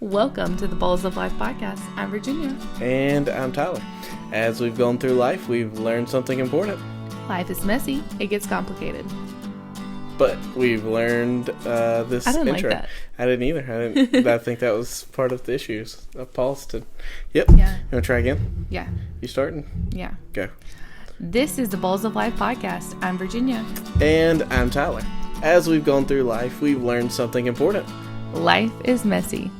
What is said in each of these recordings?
Welcome to the Balls of Life podcast. I'm Virginia. And I'm Tyler. As we've gone through life, we've learned something important. Life is messy. It gets complicated. But we've learned this I didn't intro. like that. I didn't either. I think that was part of the issues. I paused to... Yep. Yeah. You want to try again? Yeah. You starting? Yeah. Go. This is the Balls of Life podcast. I'm Virginia. And I'm Tyler. As we've gone through life, we've learned something important. Life is messy.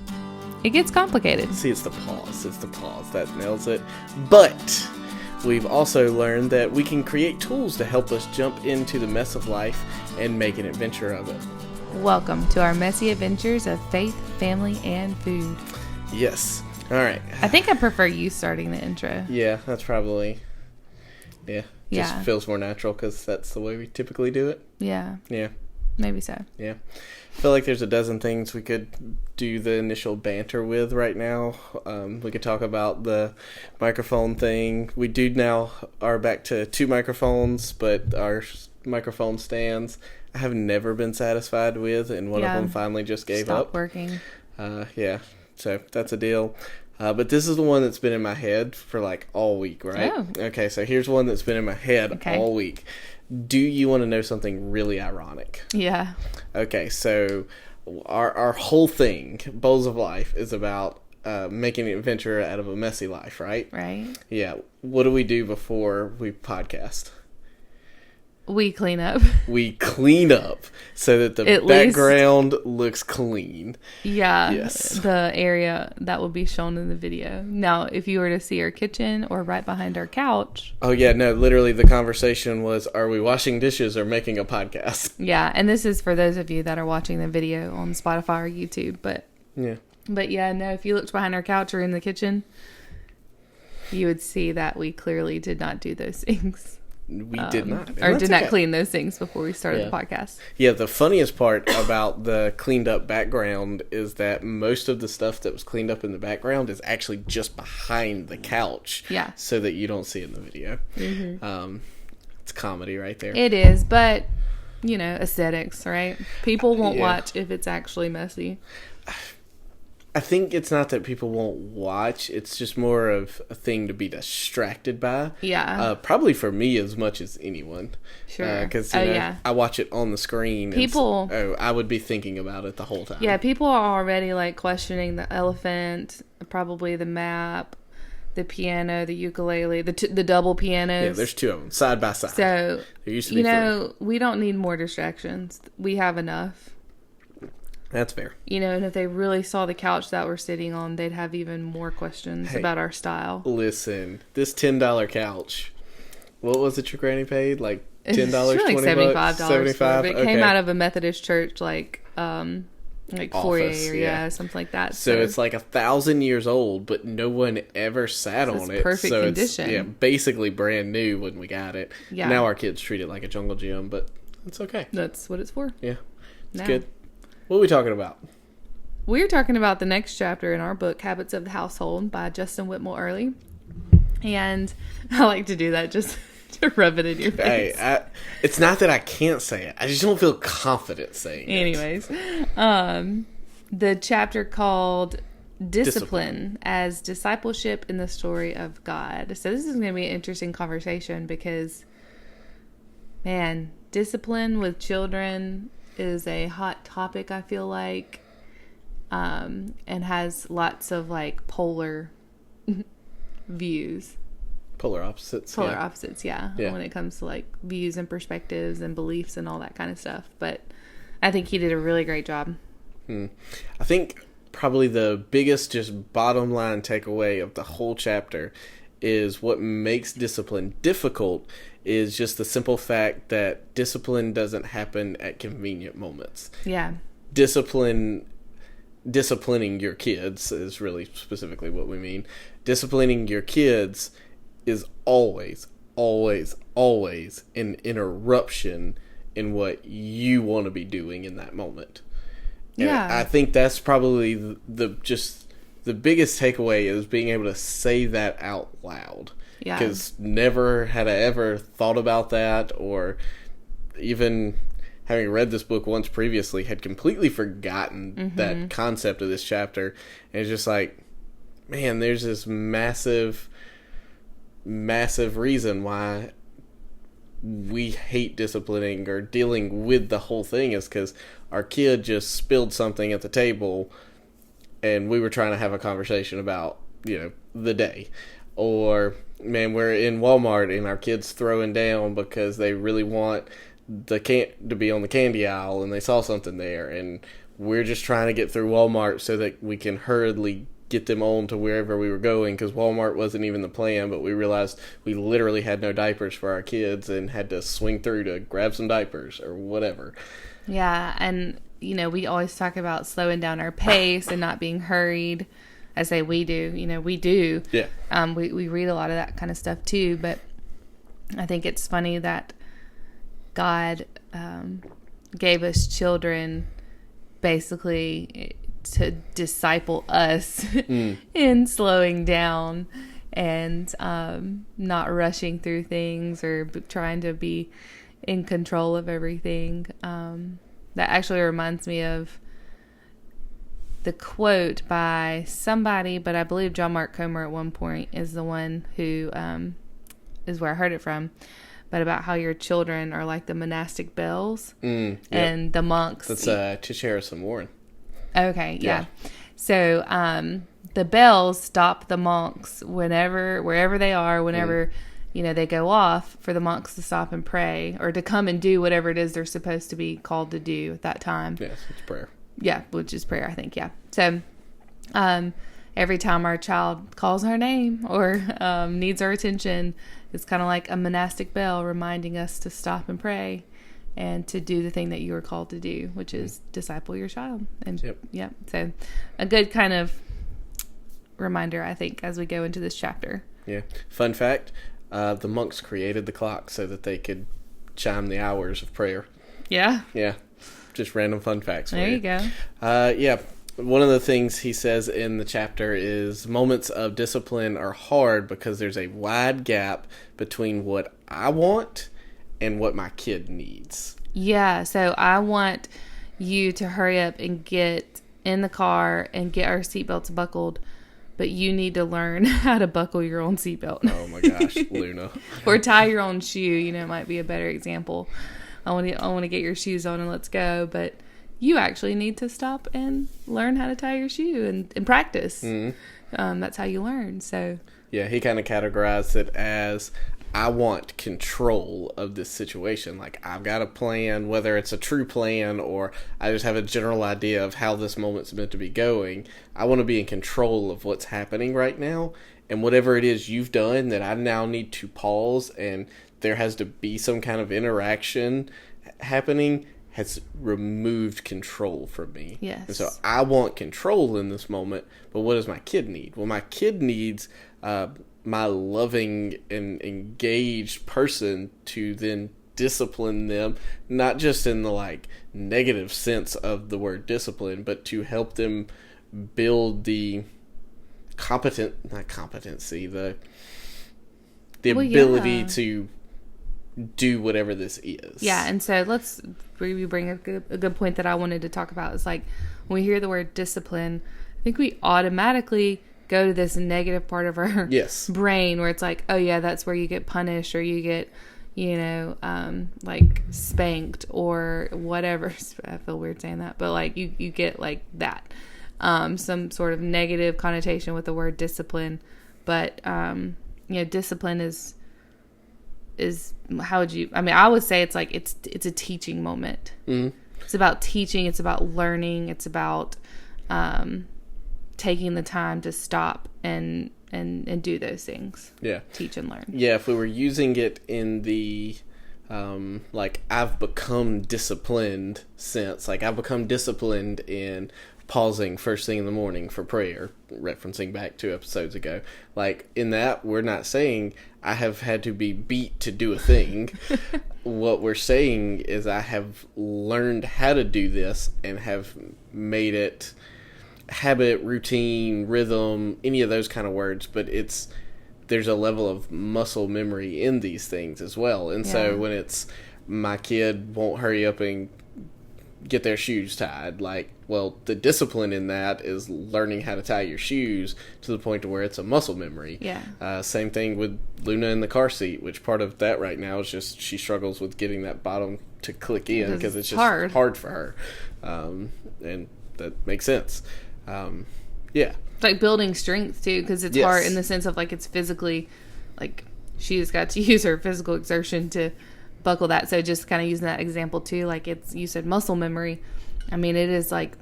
It gets complicated. See, it's the pause. It's the pause. That nails it. But we've also learned that we can create tools to help us jump into the mess of life and make an adventure of it. Welcome to our messy adventures of faith, family, and food. Yes. All right. I think I prefer you starting the intro. Yeah, that's probably... Yeah. Just Yeah. feels more natural because that's the way we typically do it. Yeah. Yeah. Maybe so. Yeah. I feel like there's a dozen things we could do the initial banter with right now. We could talk about the microphone thing. We do now are back to 2 microphones, but our microphone stands I have never been satisfied with, and one of them finally just gave Stopped up. working. Yeah. So that's a deal. But this is the one that's been in my head for like all week, right? Oh. Okay, so here's one that's been in my head Okay. all week. Do you want to know something really ironic? Yeah. Okay, so our whole thing, Bowls of Life, is about making an adventure out of a messy life, right? Right. Yeah. What do we do before we podcast? We clean up. We clean up so that the At background looks clean. Yeah, Yes. the area that will be shown in the video. Now, if you were to see our kitchen or right behind our couch. Oh, yeah, no, literally the conversation was, are we washing dishes or making a podcast? Yeah, and this is for those of you that are watching the video on Spotify or YouTube. But yeah, no, if you looked behind our couch or in the kitchen, you would see that we clearly did not do those things. We did not. And Or that's did not okay. clean those things before we started the podcast. Yeah, the funniest part about the cleaned up background is that most of the stuff that was cleaned up in the background is actually just behind the couch. Yeah. So that you don't see it in the video. Mm-hmm. It's comedy right there. It is, but, you know, aesthetics, right? People won't Yeah. watch if it's actually messy. I think it's not that people won't watch. It's just more of a thing to be distracted by. Yeah. Probably for me as much as anyone. Sure. Because Yeah. I watch it on the screen. People- I would be thinking about it the whole time. Yeah, people are already like questioning the elephant, probably the map, the piano, the ukulele, the double pianos. Yeah, there's 2 of them side by side. So, There used to be 3. we don't need more distractions. We have enough. That's fair. You know, and if they really saw the couch that we're sitting on, they'd have even more questions Hey. about our style. Listen, this $10 couch. What was it your granny paid? Like $10, It's like $20, $75. $75. It came out of a Methodist church, like foyer Office, area, something like that. So it's like 1,000 years old, but no one ever sat on it. perfect so condition. It's basically brand new when we got it. Yeah. Now our kids treat it like a jungle gym, but it's okay. That's what it's for. Yeah, it's Now. good. What are we talking about? We're talking about the next chapter in our book, Habits of the Household by Justin Whitmel Early. And I like to do that just to rub it in your face. Hey, it's not that I can't say it. I just don't feel confident saying it. Anyways, the chapter called Discipline as Discipleship in the Story of God. So this is going to be an interesting conversation because, man, discipline with children is a hot topic, I feel like, and has lots of like polar views. Polar opposites. Polar opposites, yeah, Yeah. when it comes to like views and perspectives and beliefs and all that kind of stuff. But I think he did a really great job. I think probably the biggest just bottom line takeaway of the whole chapter is what makes discipline difficult is just the simple fact that discipline doesn't happen at convenient moments. Yeah. Disciplining your kids is really specifically what we mean. Disciplining your kids is always an interruption in what you want to be doing in that moment. And Yeah. I think that's probably the biggest takeaway is being able to say that out loud. Yeah. Because never had I ever thought about that or even having read this book once previously, had completely forgotten that concept of this chapter. And it's just like, man, there's this massive reason why we hate disciplining or dealing with the whole thing, is because our kid just spilled something at the table and we were trying to have a conversation about, the day. Or, man, we're in Walmart and our kid's throwing down because they really want to be on the candy aisle and they saw something there, and we're just trying to get through Walmart so that we can hurriedly get them on to wherever we were going, because Walmart wasn't even the plan, but we realized we literally had no diapers for our kids and had to swing through to grab some diapers or whatever. Yeah, and we always talk about slowing down our pace and not being hurried. I say we do, we do. Yeah. We read a lot of that kind of stuff too, but I think it's funny that God gave us children basically to disciple us in slowing down and not rushing through things or trying to be in control of everything. That actually reminds me of the quote by somebody, but I believe John Mark Comer at one point is the one who is where I heard it from, but about how your children are like the monastic bells and the monks. That's Tish Harrison Warren. Okay, yeah. So the bells stop the monks wherever they are, whenever they go off, for the monks to stop and pray or to come and do whatever it is they're supposed to be called to do at that time. Yes, it's prayer. Yeah, which is prayer, I think. Yeah. So every time our child calls our name or needs our attention, it's kind of like a monastic bell reminding us to stop and pray and to do the thing that you were called to do, which is disciple your child. And so a good kind of reminder, I think, as we go into this chapter. Yeah. Fun fact, the monks created the clock so that they could chime the hours of prayer. Yeah? Yeah. Just random fun facts. There you go. Yeah. One of the things he says in the chapter is moments of discipline are hard because there's a wide gap between what I want and what my kid needs. Yeah. So I want you to hurry up and get in the car and get our seatbelts buckled, but you need to learn how to buckle your own seatbelt. Oh my gosh, Luna. Or tie your own shoe, might be a better example. I want to get your shoes on and let's go, but you actually need to stop and learn how to tie your shoe and practice. Mm-hmm. That's how you learn. So yeah, he kind of categorized it as, I want control of this situation. Like, I've got a plan, whether it's a true plan or I just have a general idea of how this moment's meant to be going. I want to be in control of what's happening right now, and whatever it is you've done that I now need to pause and there has to be some kind of interaction happening has removed control from me. Yes. And so I want control in this moment, but what does my kid need? Well, my kid needs my loving and engaged person to then discipline them, not just in the negative sense of the word discipline, but to help them build the ability to do whatever this is. Yeah, and so let's bring a good point that I wanted to talk about. Is when we hear the word discipline, I think we automatically go to this negative part of our brain where it's like, oh yeah, that's where you get punished or you get, spanked or whatever. I feel weird saying that, but you get that. Some sort of negative connotation with the word discipline. But, discipline is how would you, I would say it's a teaching moment. Mm-hmm. It's about teaching. It's about learning. It's about, taking the time to stop and do those things. Yeah. Teach and learn. Yeah. If we were using it in the, I've become disciplined sense, I've become disciplined in pausing first thing in the morning for prayer, referencing back 2 episodes ago. In that, we're not saying I have had to be beat to do a thing. What we're saying is I have learned how to do this and have made it habit, routine, rhythm, any of those kind of words, but there's a level of muscle memory in these things as well. And so when it's my kid won't hurry up and get their shoes tied. Like, well, the discipline in that is learning how to tie your shoes to the point to where it's a muscle memory. Yeah. Same thing with Luna in the car seat, which part of that right now is just she struggles with getting that bottom to click in because it's just hard for her. And that makes sense. Yeah. It's like building strength, too, because it's hard in the sense of, like, it's physically, like, she has got to use her physical exertion to buckle that. So just kind of using that example, too, like, it's, you said muscle memory. I mean, it is, like,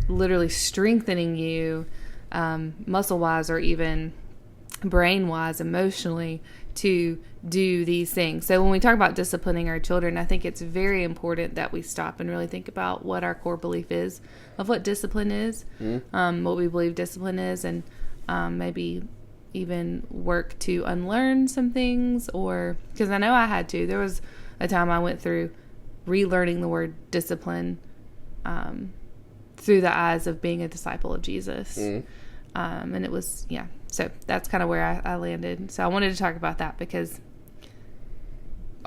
literally strengthening you muscle-wise or even brain-wise, emotionally, to do these things. So when we talk about disciplining our children, I think it's very important that we stop and really think about what our core belief is of what discipline is, what we believe discipline is, and maybe even work to unlearn some things. Or because I know I had to. There was a time I went through relearning the word discipline through the eyes of being a disciple of Jesus. And it was, so that's kind of where I landed. So I wanted to talk about that because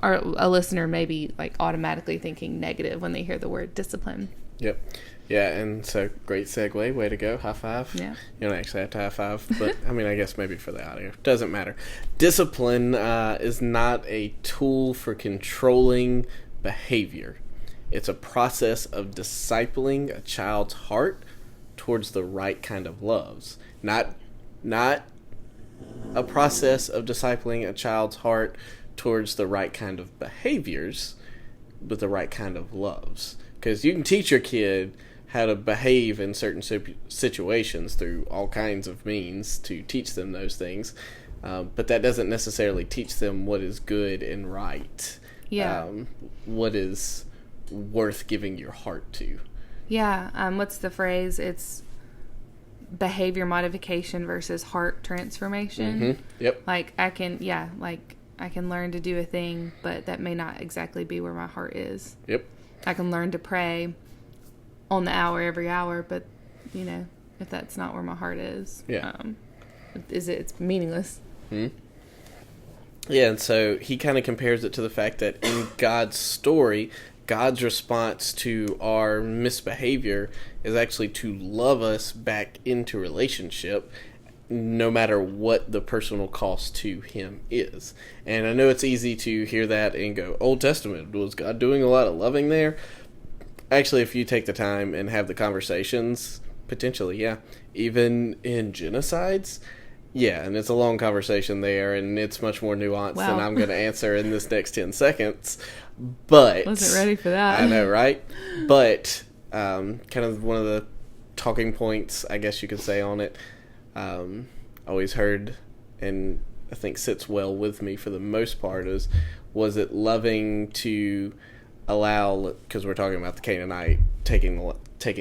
a listener may be like automatically thinking negative when they hear the word discipline. Yep. Yeah, and so great segue. Way to go. High five. Yeah. You don't actually have to high five, but I mean, I guess maybe for the audio. Doesn't matter. Discipline is not a tool for controlling behavior. It's a process of discipling a child's heart towards the right kind of loves. Not a process of discipling a child's heart towards the right kind of behaviors, but the right kind of loves. Because you can teach your kid how to behave in certain situations through all kinds of means to teach them those things, but that doesn't necessarily teach them what is good and right. Yeah. What is worth giving your heart to. Yeah. What's the phrase? It's behavior modification versus heart transformation. Yep. Like I can learn to do a thing, but that may not exactly be where my heart is. Yep. I can learn to pray on the hour every hour, but if that's not where my heart is, it's meaningless. Yeah, and so he kind of compares it to the fact that in God's story, God's response to our misbehavior is actually to love us back into relationship, no matter what the personal cost to him is. And I know it's easy to hear that and go, Old Testament, was God doing a lot of loving there? Actually, if you take the time and have the conversations, potentially, yeah. Even in genocides, yeah, and it's a long conversation there, and it's much more nuanced than I'm going to answer in this next 10 seconds. But wasn't ready for that. I know, right? But kind of one of the talking points, I guess you could say, on it, always heard, and I think sits well with me for the most part, was it loving to allow, because we're talking about the Canaanite taking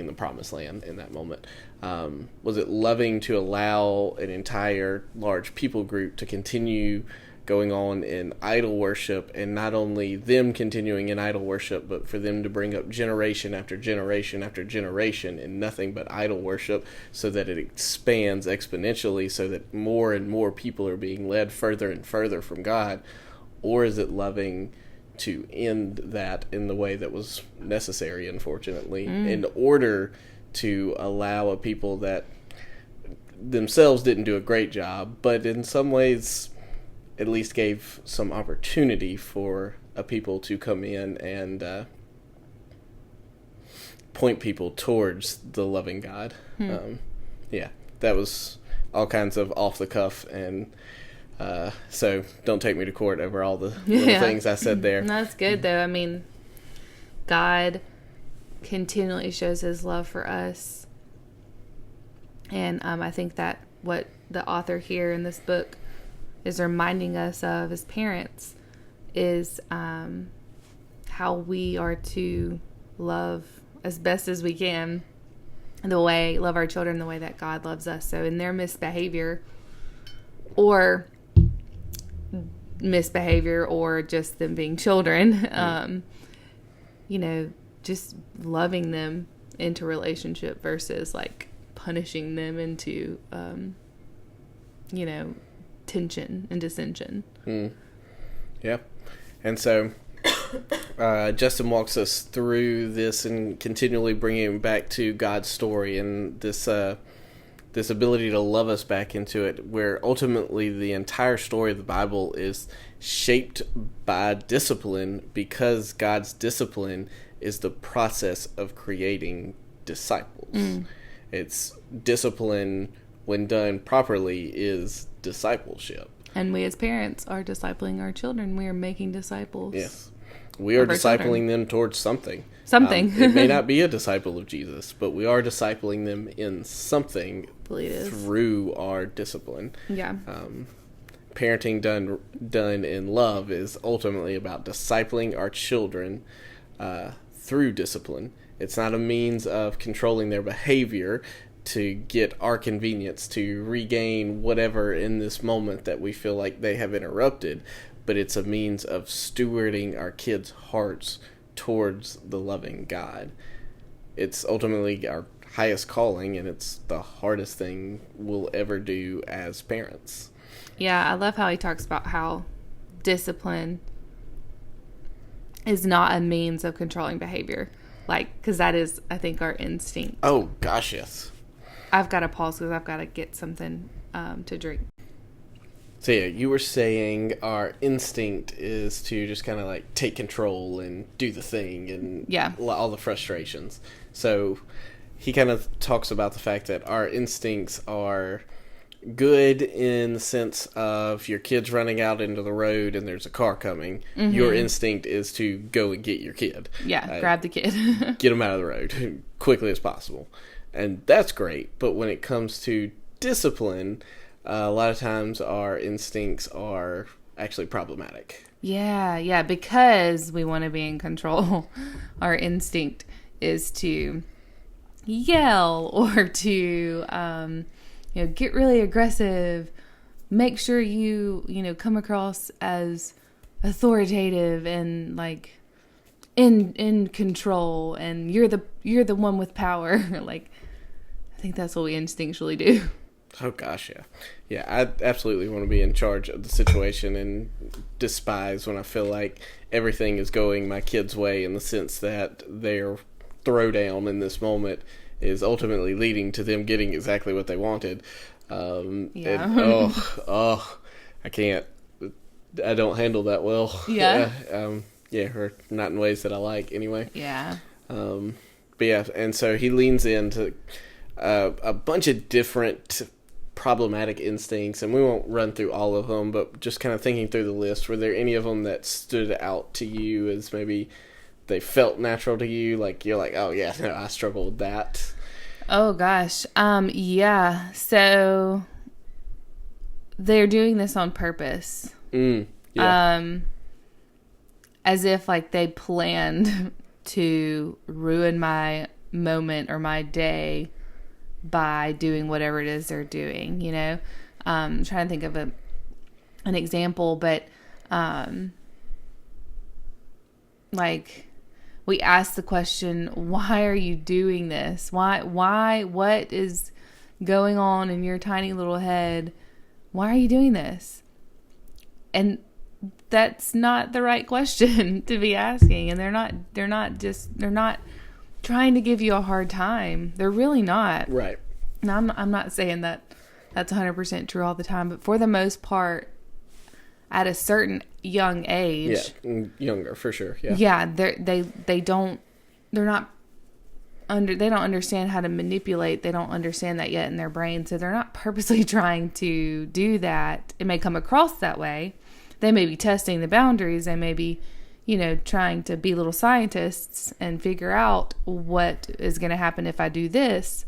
the promised land in that moment, was it loving to allow an entire large people group to continue going on in idol worship, and not only them continuing in idol worship, but for them to bring up generation after generation after generation in nothing but idol worship, so that it expands exponentially, so that more and more people are being led further and further from God? Or is it loving to end that in the way that was necessary, unfortunately, in order to allow a people that themselves didn't do a great job, but in some ways at least gave some opportunity for a people to come in and point people towards the loving God. That was all kinds of off the cuff, and so don't take me to court over all the little things I said there. That's good, though. I mean, God continually shows his love for us, and I think that what the author here in this book is reminding us of as parents is how we are to love as best as we can, love our children the way that God loves us. So in their misbehavior or just them being children, just loving them into relationship versus like punishing them into, tension and dissension. Yeah. And so Justin walks us through this and continually bringing back to God's story and this ability to love us back into it, where ultimately the entire story of the Bible is shaped by discipline, because God's discipline is the process of creating disciples. It's discipline, when done properly, is discipleship. And we as parents are discipling our children. We are making disciples. Yes. We are discipling them towards something. Something. It may not be a disciple of Jesus, but we are discipling them in something through our discipline. Yeah. Parenting done in love is ultimately about discipling our children through discipline. It's not a means of controlling their behavior to get our convenience, to regain whatever in this moment that we feel like they have interrupted, but it's a means of stewarding our kids' hearts towards the loving God. It's ultimately our highest calling, and it's the hardest thing we'll ever do as parents. Yeah, I love how he talks about how discipline is not a means of controlling behavior. Like, because that is, I think, our instinct. Oh, gosh, yes. I've got to pause because I've got to get something to drink. So, yeah, you were saying our instinct is to just kind of, like, take control and do the thing and all the frustrations. So, he kind of talks about the fact that our instincts are good in the sense of your kid's running out into the road and there's a car coming. Mm-hmm. Your instinct is to go and get your kid. Yeah, grab the kid. Get him out of the road quickly as possible. And that's great. But when it comes to discipline, a lot of times our instincts are actually problematic. Yeah, because we want to be in control. Our instinct is to yell or to get really aggressive, make sure you come across as authoritative and like in control, and you're the one with power. Like, I think that's what we instinctually do. Oh gosh, yeah, I absolutely want to be in charge of the situation and despise when I feel like everything is going my kid's way, in the sense that their throwdown in this moment is ultimately leading to them getting exactly what they wanted. And, I can't. I don't handle that well. Yeah. Or not in ways that I like anyway. Yeah. But yeah, and so he leans into a bunch of different problematic instincts, and we won't run through all of them, but just kind of thinking through the list, were there any of them that stood out to you as maybe they felt natural to you? Like, you're like, oh yeah, no, I struggle with that. Oh gosh. Yeah. So they're doing this on purpose. Yeah. As if like they planned to ruin my moment or my day by doing whatever it is they're doing, I'm trying to think of an example, but like, we ask the question, why are you doing this? Why, what is going on in your tiny little head? Why are you doing this? And that's not the right question to be asking. And they're not trying to give you a hard time. They're really not. Right. Now, I'm not saying that that's 100% true all the time, but for the most part, at a certain young age, younger for sure. They don't understand how to manipulate. They don't understand that yet in their brain, so they're not purposely trying to do that. It may come across that way. They may be testing the boundaries. They may be trying to be little scientists and figure out what is going to happen if I do this,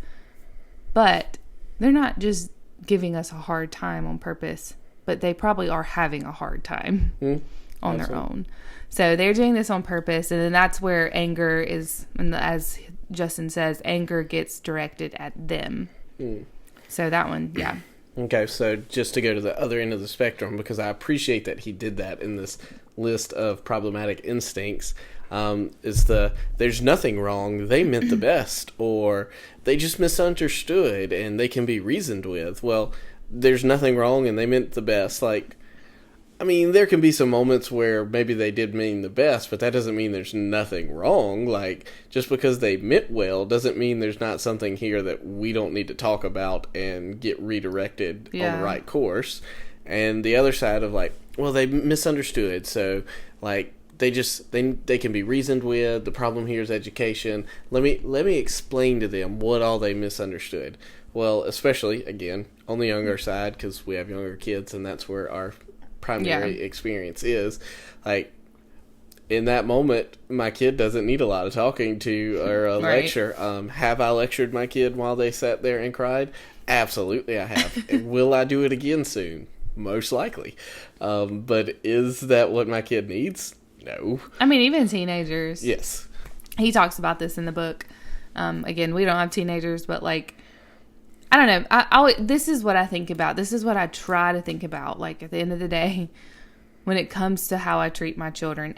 but they're not just giving us a hard time on purpose. But they probably are having a hard time on their own. So they're doing this on purpose. And then that's where anger is, and as Justin says, anger gets directed at them. So that one, yeah. Okay, so just to go to the other end of the spectrum, because I appreciate that he did that in this list of problematic instincts, there's nothing wrong, they meant the best, or they just misunderstood and they can be reasoned with. Well, there's nothing wrong and they meant the best. Like, I mean, there can be some moments where maybe they did mean the best, but that doesn't mean there's nothing wrong. Like, just because they meant well doesn't mean there's not something here that we don't need to talk about and get redirected on the right course. And the other side of like, well, they misunderstood, so like they can be reasoned with. The problem here is education. Let me explain to them what all they misunderstood. Well, especially again on the younger side, because we have younger kids, and that's where our primary experience is. Like, in that moment, my kid doesn't need a lot of talking to or a lecture. Have I lectured my kid while they sat there and cried? Absolutely, I have. Will I do it again soon? Most likely. But is that what my kid needs? No. I mean, even teenagers. Yes. He talks about this in the book. Again, we don't have teenagers, but like, I don't know. This is what I think about. This is what I try to think about. Like, at the end of the day, when it comes to how I treat my children,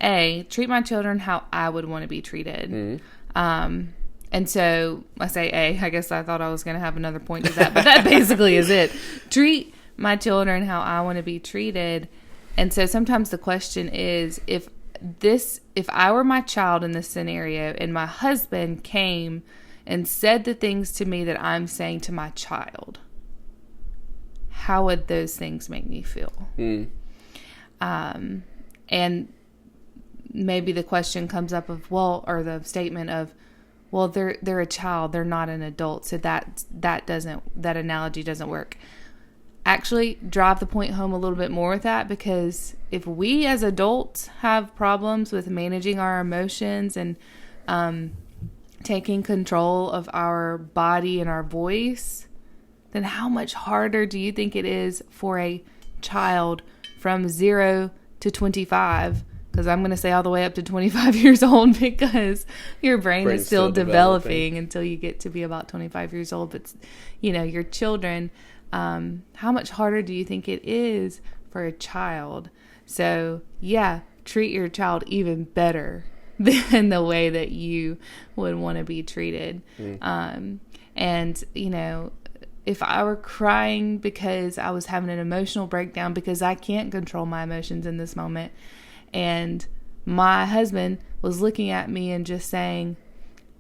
treat my children how I would want to be treated. Mm-hmm. And so I say I guess I thought I was going to have another point to that, but that basically is it. Treat my children how I want to be treated. And so sometimes the question is, if I were my child in this scenario and my husband came and said the things to me that I'm saying to my child, how would those things make me feel? And maybe the question comes up of, or the statement of, well, they're a child, they're not an adult, so that analogy doesn't work. Actually, drive the point home a little bit more with that, because if we as adults have problems with managing our emotions and taking control of our body and our voice, then how much harder do you think it is for a child from 0 to 25? Because I'm going to say all the way up to 25 years old, because your brain is still developing until you get to be about 25 years old. But, your children, how much harder do you think it is for a child? So, treat your child even better than the way that you would want to be treated. And, if I were crying because I was having an emotional breakdown because I can't control my emotions in this moment, and my husband was looking at me and just saying,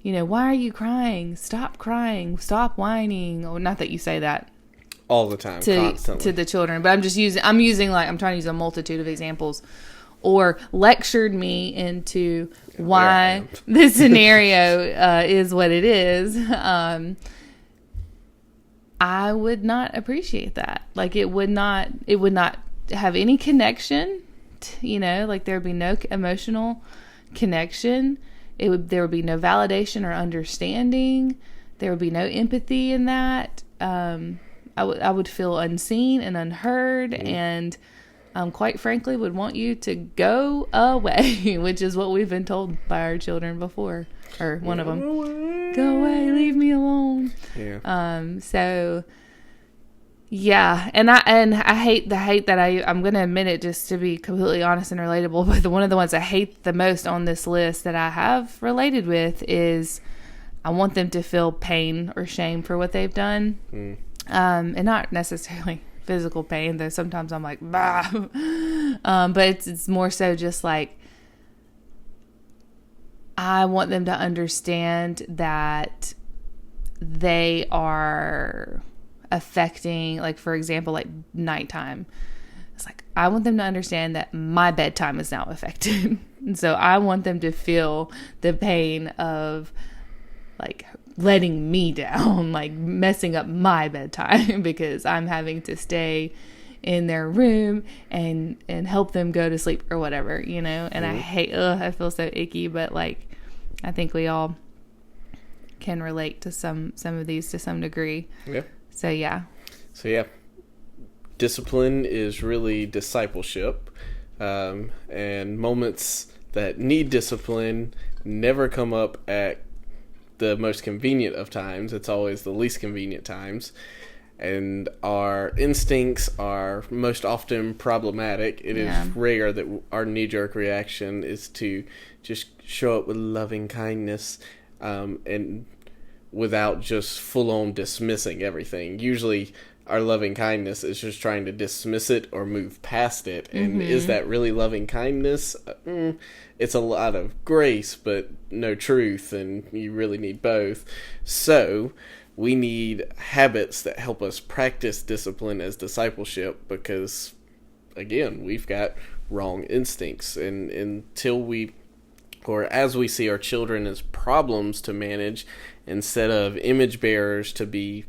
why are you crying? Stop crying. Stop whining. Or not that you say that all the time, constantly to the children, but I'm trying to use a multitude of examples. Or lectured me into why this scenario is what it is. I would not appreciate that. Like, it would not have any connection. Like, there would be no emotional connection. There would be no validation or understanding. There would be no empathy in that. I would feel unseen and unheard, and quite frankly, would want you to go away, which is what we've been told by our children before, or one of them. Go away, leave me alone. Yeah. So, yeah, and I hate that I'm going to admit it, just to be completely honest and relatable. But one of the ones I hate the most on this list that I have related with is, I want them to feel pain or shame for what they've done, and not necessarily physical pain, though sometimes I'm like, bah. But it's more so just like, I want them to understand that they are affecting, like, for example, like nighttime. It's like, I want them to understand that my bedtime is now affected. And so I want them to feel the pain of, like, letting me down, like messing up my bedtime because I'm having to stay in their room and help them go to sleep or whatever, and I feel so icky, but like, I think we all can relate to some of these to some degree. So yeah, discipline is really discipleship, and moments that need discipline never come up at the most convenient of times. It's always the least convenient times, and our instincts are most often problematic. It is rare that our knee-jerk reaction is to just show up with loving kindness, and without just full-on dismissing everything. Usually our loving kindness is just trying to dismiss it or move past it. And is that really loving kindness? It's a lot of grace, but no truth, and you really need both. So we need habits that help us practice discipline as discipleship, because, again, we've got wrong instincts. And until we, or as we see our children as problems to manage instead of image bearers to be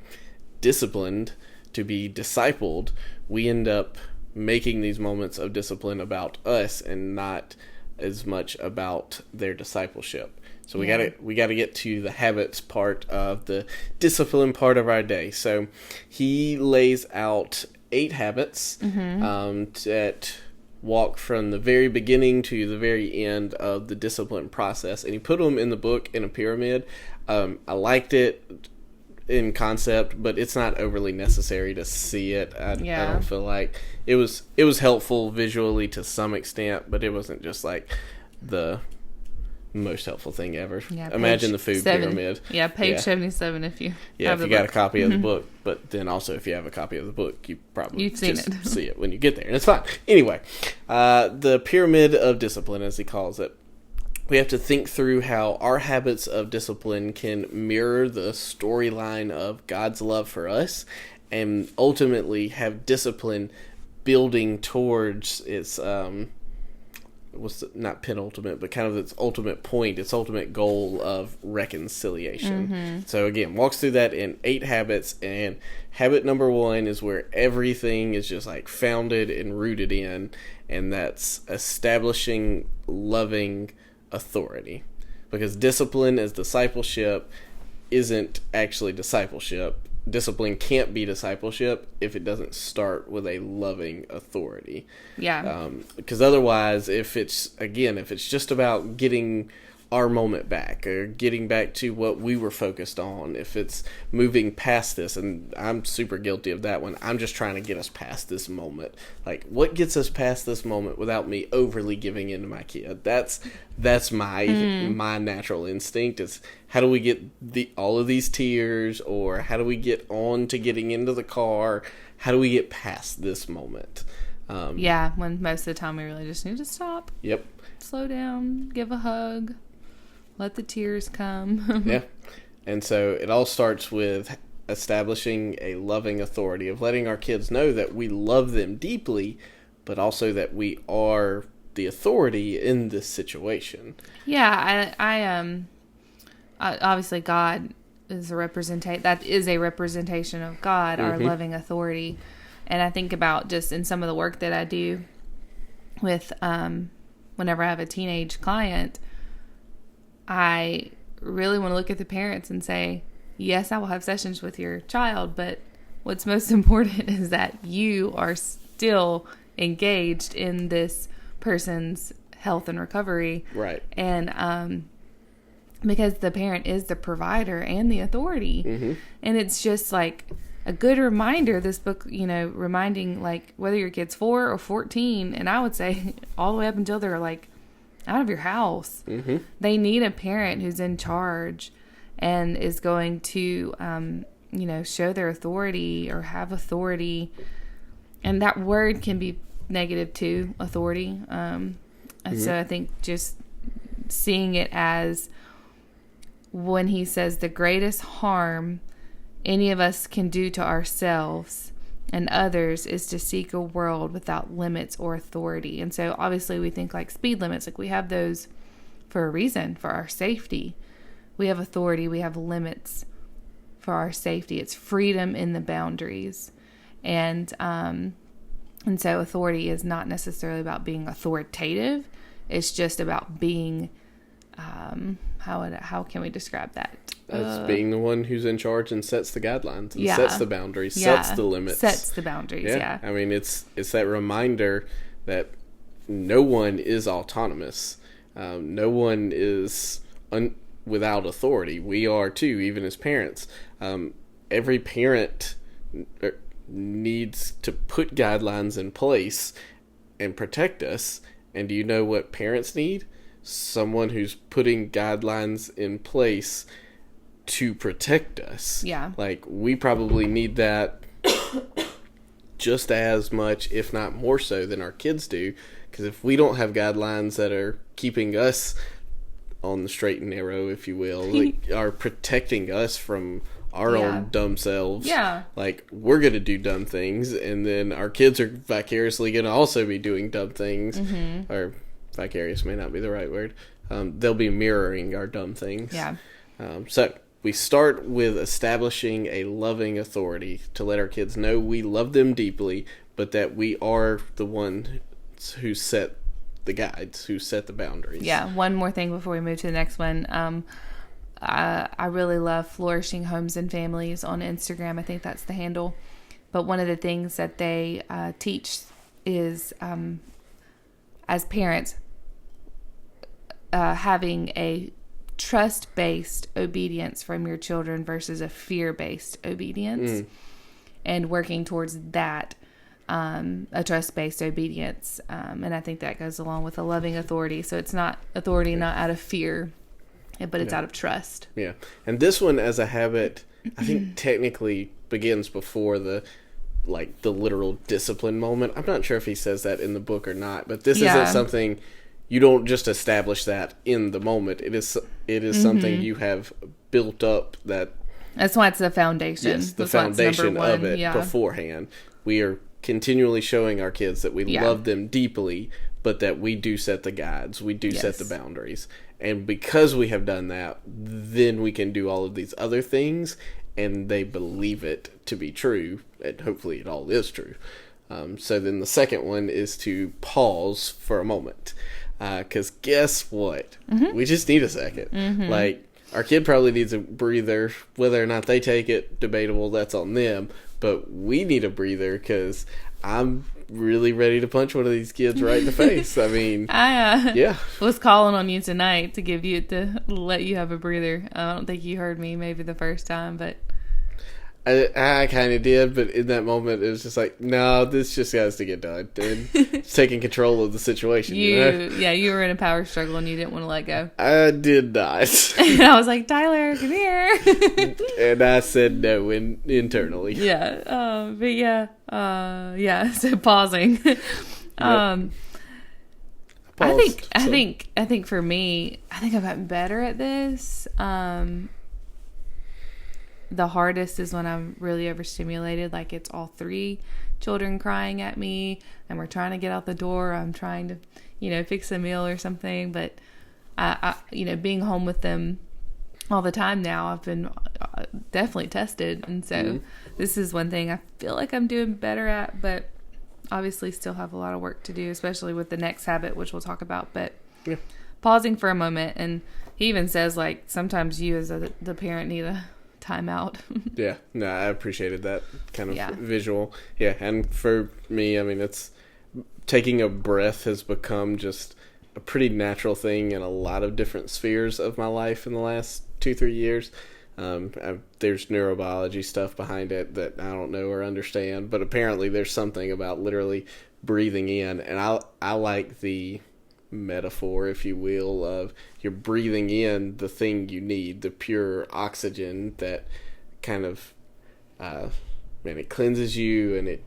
disciplined, to be discipled, we end up making these moments of discipline about us and not as much about their discipleship. So we gotta get to the habits part of the discipline part of our day. So he lays out 8 habits that walk from the very beginning to the very end of the discipline process, and he put them in the book in a pyramid. I liked it in concept, but it's not overly necessary to see it. I don't feel like it was helpful visually to some extent, but it wasn't just like the most helpful thing ever. Imagine the food pyramid. Page 77 if you have the book. Got a copy of the book, but then also if you have a copy of the book, you've seen it. See it when you get there, and it's fine. Anyway, the pyramid of discipline, as he calls it. We have to think through how our habits of discipline can mirror the storyline of God's love for us, and ultimately have discipline building towards its not penultimate, but kind of its ultimate point, its ultimate goal of reconciliation. So again, walks through that in 8 habits, and habit number 1 is where everything is just like founded and rooted in, and that's establishing loving authority. Because discipline as discipleship isn't actually discipleship. Discipline can't be discipleship if it doesn't start with a loving authority. Because otherwise, if it's just about getting our moment back, or getting back to what we were focused on, if it's moving past this, and I'm super guilty of that one, I'm just trying to get us past this moment. Like, what gets us past this moment without me overly giving in to my kid? That's my natural instinct, is how do we get all of these tears, or how do we get on to getting into the car? How do we get past this moment? When most of the time we really just need to stop. Yep. Slow down, give a hug, let the tears come. And so it all starts with establishing a loving authority, of letting our kids know that we love them deeply, but also that we are the authority in this situation. I obviously God is a representation of God, our loving authority. And I think about just in some of the work that I do with whenever I have a teenage client, I really want to look at the parents and say, yes, I will have sessions with your child, but what's most important is that you are still engaged in this person's health and recovery. Right. And because the parent is the provider and the authority. And it's just like a good reminder, this book, reminding, like, whether your kid's 4 or 14, and I would say all the way up until they're like out of your house, they need a parent who's in charge and is going to, show their authority or have authority. And that word can be negative too, authority. And so I think just seeing it as, when he says the greatest harm any of us can do to ourselves and others is to seek a world without limits or authority. And so obviously we think like speed limits, like we have those for a reason, for our safety. We have authority, we have limits for our safety. It's freedom in the boundaries. And so authority is not necessarily about being authoritative. It's just about being, how can we describe that? As being the one who's in charge and sets the guidelines and sets the boundaries, sets the limits. Sets the boundaries, I mean, it's that reminder that no one is autonomous. No one is without authority. We are too, even as parents. Every parent needs to put guidelines in place and protect us. And do you know what parents need? Someone who's putting guidelines in place to protect us. Yeah. Like, we probably need that just as much, if not more so, than our kids do. Because if we don't have guidelines that are keeping us on the straight and narrow, if you will, like, are protecting us from our own dumb selves. Yeah. Like, we're going to do dumb things, and then our kids are vicariously going to also be doing dumb things. Mm-hmm. Or vicarious may not be the right word. They'll be mirroring our dumb things. Yeah. So we start with establishing a loving authority to let our kids know we love them deeply, but that we are the one who set the guides, who set the boundaries. Yeah. One more thing before we move to the next one. I really love Flourishing Homes and Families on Instagram. I think that's the handle. But one of the things that they teach is, as parents, having a trust-based obedience from your children versus a fear-based obedience, and working towards that, a trust-based obedience. And I think that goes along with a loving authority. So it's not authority, not out of fear, but it's out of trust. Yeah. And this one, as a habit, I think technically begins before the literal discipline moment. I'm not sure if he says that in the book or not, but this isn't something, you don't just establish that in the moment. It is something you have built up. That's why it's the foundation. Yes, the foundation of it beforehand. We are continually showing our kids that we love them deeply, but that we do set the guides. We do set the boundaries. And because we have done that, then we can do all of these other things, and they believe it to be true, and hopefully it all is true. So then the second one is to pause for a moment. Because guess what? Mm-hmm. We just need a second. Mm-hmm. Like, our kid probably needs a breather. Whether or not they take it, debatable, that's on them. But we need a breather, because I'm really ready to punch one of these kids right in the face. I mean, I was calling on you tonight to let you have a breather. I don't think you heard me maybe the first time, but I kind of did, but in that moment, it was just like, no, this just has to get done. And it's taking control of the situation. Yeah, you were in a power struggle and you didn't want to let go. I did not. And I was like, Tyler, come here. And I said no internally. Yeah, so pausing. I think for me, I think I've gotten better at this. The hardest is when I'm really overstimulated, like it's all three children crying at me and we're trying to get out the door. I'm trying to, fix a meal or something. But, being home with them all the time now, I've been definitely tested. And so this is one thing I feel like I'm doing better at, but obviously still have a lot of work to do, especially with the next habit, which we'll talk about. But pausing for a moment. And he even says, like, sometimes you as the parent need a time out. Yeah, no, I appreciated that kind of visual. Yeah, and for me, I mean, it's taking a breath has become just a pretty natural thing in a lot of different spheres of my life in the last 2-3 years. There's neurobiology stuff behind it that I don't know or understand, but apparently there's something about literally breathing in, and I like the metaphor, if you will, of you're breathing in the thing you need, the pure oxygen that kind of it cleanses you and it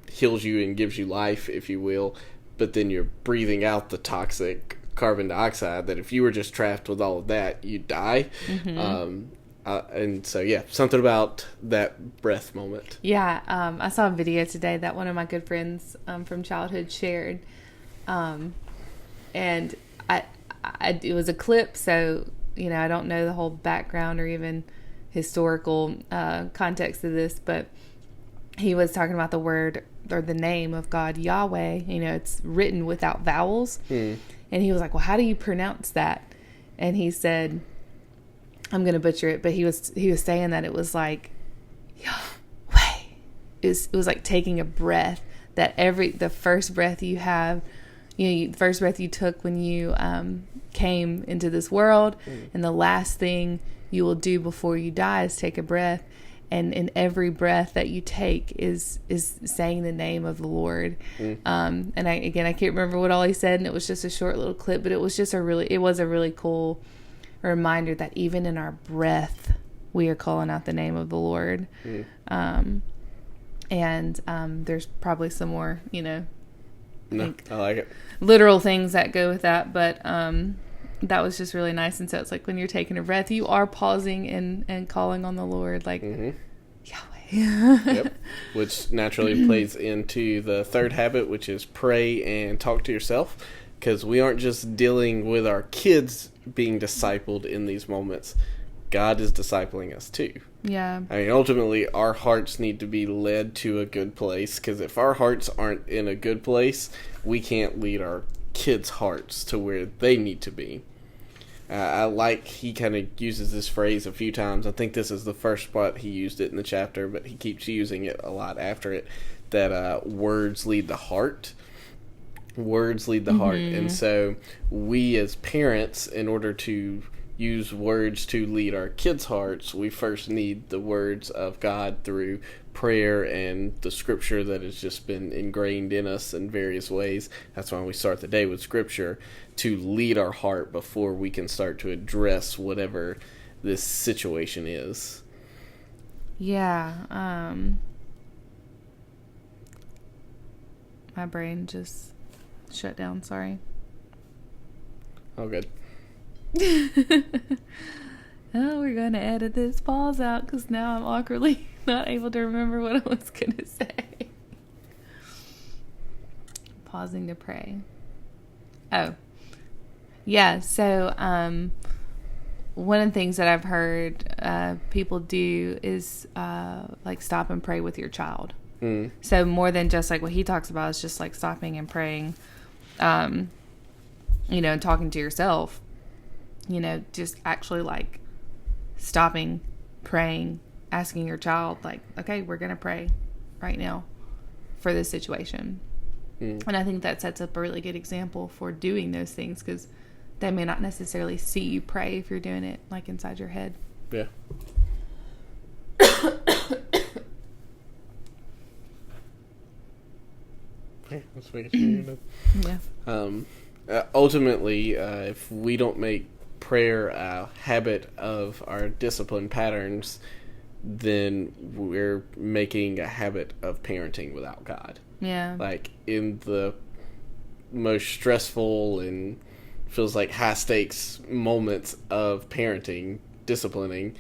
heals you and gives you life, if you will, but then you're breathing out the toxic carbon dioxide that if you were just trapped with all of that, you'd die. And so something about that breath moment. I saw a video today that one of my good friends from childhood shared, and it was a clip, so I don't know the whole background or even historical context of this, but he was talking about the word or the name of God, Yahweh. It's written without vowels, and he was like, "Well, how do you pronounce that?" And he said, "I'm going to butcher it," but he was saying that it was like Yahweh. It was like taking a breath. That the first breath you have. The first breath you took when you came into this world, and the last thing you will do before you die is take a breath. And in every breath that you take is saying the name of the Lord. And I can't remember what all he said, and it was just a short little clip, but it was just a really cool reminder that even in our breath, we are calling out the name of the Lord. And there's probably some more, I like it. Literal things that go with that, but that was just really nice. And so it's like when you're taking a breath, you are pausing and calling on the Lord, like, Yahweh. Yep. Which naturally plays into the third habit, which is pray and talk to yourself, because we aren't just dealing with our kids being discipled in these moments. God is discipling us too. Yeah. I mean, ultimately, our hearts need to be led to a good place, because if our hearts aren't in a good place, we can't lead our kids' hearts to where they need to be. I like he kind of uses this phrase a few times. I think this is the first spot he used it in the chapter, but he keeps using it a lot after it, that words lead the heart. Words lead the heart. And so we as parents, in order to use words to lead our kids' hearts, we first need the words of God through prayer and the scripture that has just been ingrained in us in various ways. That's why we start the day with scripture, to lead our heart before we can start to address whatever this situation is. Yeah. My brain just shut down, sorry. Oh, good. Oh, we're going to edit this pause out because now I'm awkwardly not able to remember what I was going to say. Pausing to pray. Oh. Yeah, so one of the things that I've heard people do is like stop and pray with your child. So more than just like what he talks about is just like stopping and praying, and talking to yourself, just actually like stopping, praying, asking your child like, okay, we're going to pray right now for this situation. And I think that sets up a really good example for doing those things, because they may not necessarily see you pray if you're doing it like inside your head. Yeah. Let's make it yeah. Ultimately, if we don't make prayer a habit of our discipline patterns, then we're making a habit of parenting without God. Yeah. Like in the most stressful and feels like high stakes moments of parenting, disciplining,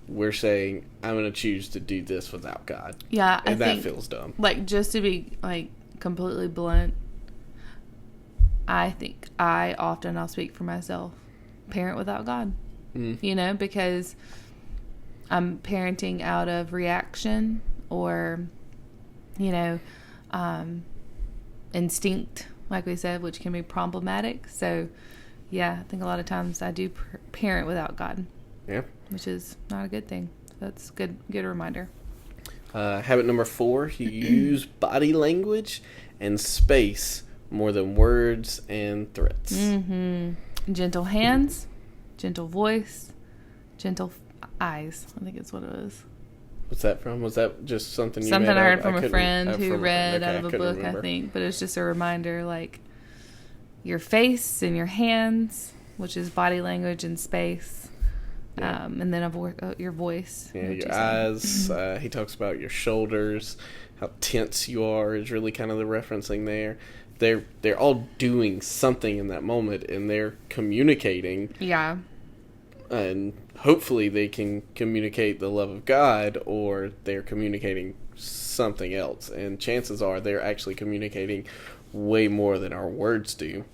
we're saying, I'm going to choose to do this without God. Yeah. And that feels dumb. Like, just to be like completely blunt, I think I'll speak for myself, parent without God, because I'm parenting out of reaction or, instinct, like we said, which can be problematic. So, yeah, I think a lot of times I do parent without God. Yeah. Which is not a good thing. That's good reminder. Habit number 4, you use body language and space more than words and threats. Gentle hands, gentle voice, gentle eyes. I think it's what it was. What's that from? Was that just something I heard from a friend who read out of a book, remember. I think. But it's just a reminder, like, your face and your hands, which is body language and space. Yeah. And then your voice. Yeah, your eyes. He talks about your shoulders, how tense you are is really kind of the referencing there. They're all doing something in that moment, and they're communicating. Yeah. And hopefully they can communicate the love of God, or they're communicating something else. And chances are they're actually communicating way more than our words do.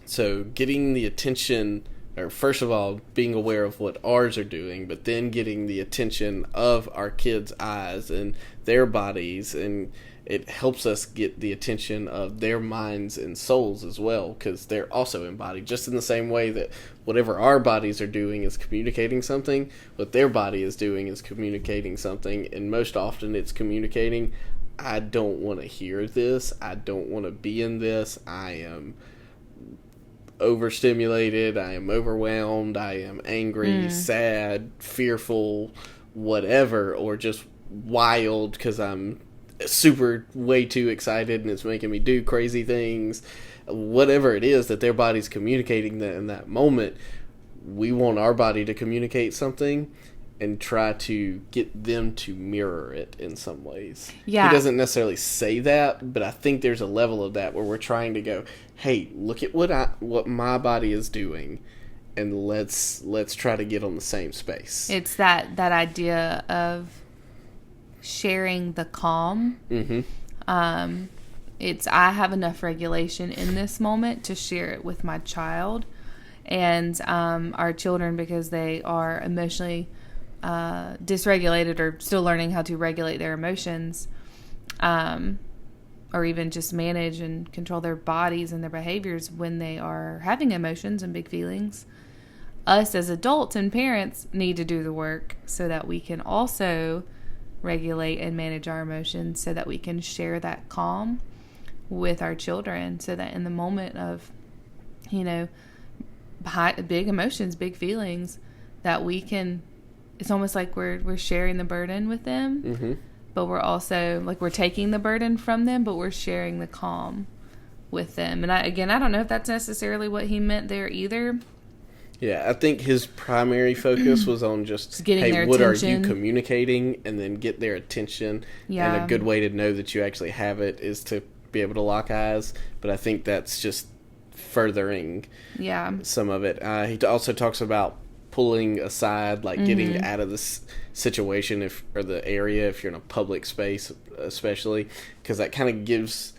So getting the attention, or first of all, being aware of what ours are doing, but then getting the attention of our kids' eyes and their bodies, and it helps us get the attention of their minds and souls as well, because they're also embodied. Just in the same way that whatever our bodies are doing is communicating something, what their body is doing is communicating something, and most often it's communicating, I don't want to hear this, I don't want to be in this, I am overstimulated, I am overwhelmed, I am angry, sad, fearful, whatever, or just wild because I'm super way too excited and it's making me do crazy things. Whatever it is that their body's communicating that in that moment, we want our body to communicate something, and try to get them to mirror it in some ways. Yeah. He doesn't necessarily say that, but I think there's a level of that where we're trying to go, hey, look at what my body is doing, and let's try to get on the same space. It's that idea of sharing the calm. Mm-hmm. It's I have enough regulation in this moment to share it with my child and our children, because they are emotionally dysregulated or still learning how to regulate their emotions, or even just manage and control their bodies and their behaviors when they are having emotions and big feelings. Us as adults and parents need to do the work so that we can also regulate and manage our emotions, so that we can share that calm with our children, so that in the moment of, big emotions, big feelings, that we can, it's almost like we're sharing the burden with them, mm-hmm. but we're also, like, we're taking the burden from them, but we're sharing the calm with them. And I don't know if that's necessarily what he meant there either. Yeah, I think his primary focus was on just getting hey, their what attention. Are you communicating, and then get their attention. Yeah. And a good way to know that you actually have it is to be able to lock eyes. But I think that's just furthering some of it. He also talks about pulling aside, like, mm-hmm. getting out of this situation or the area if you're in a public space, especially, because that kind of gives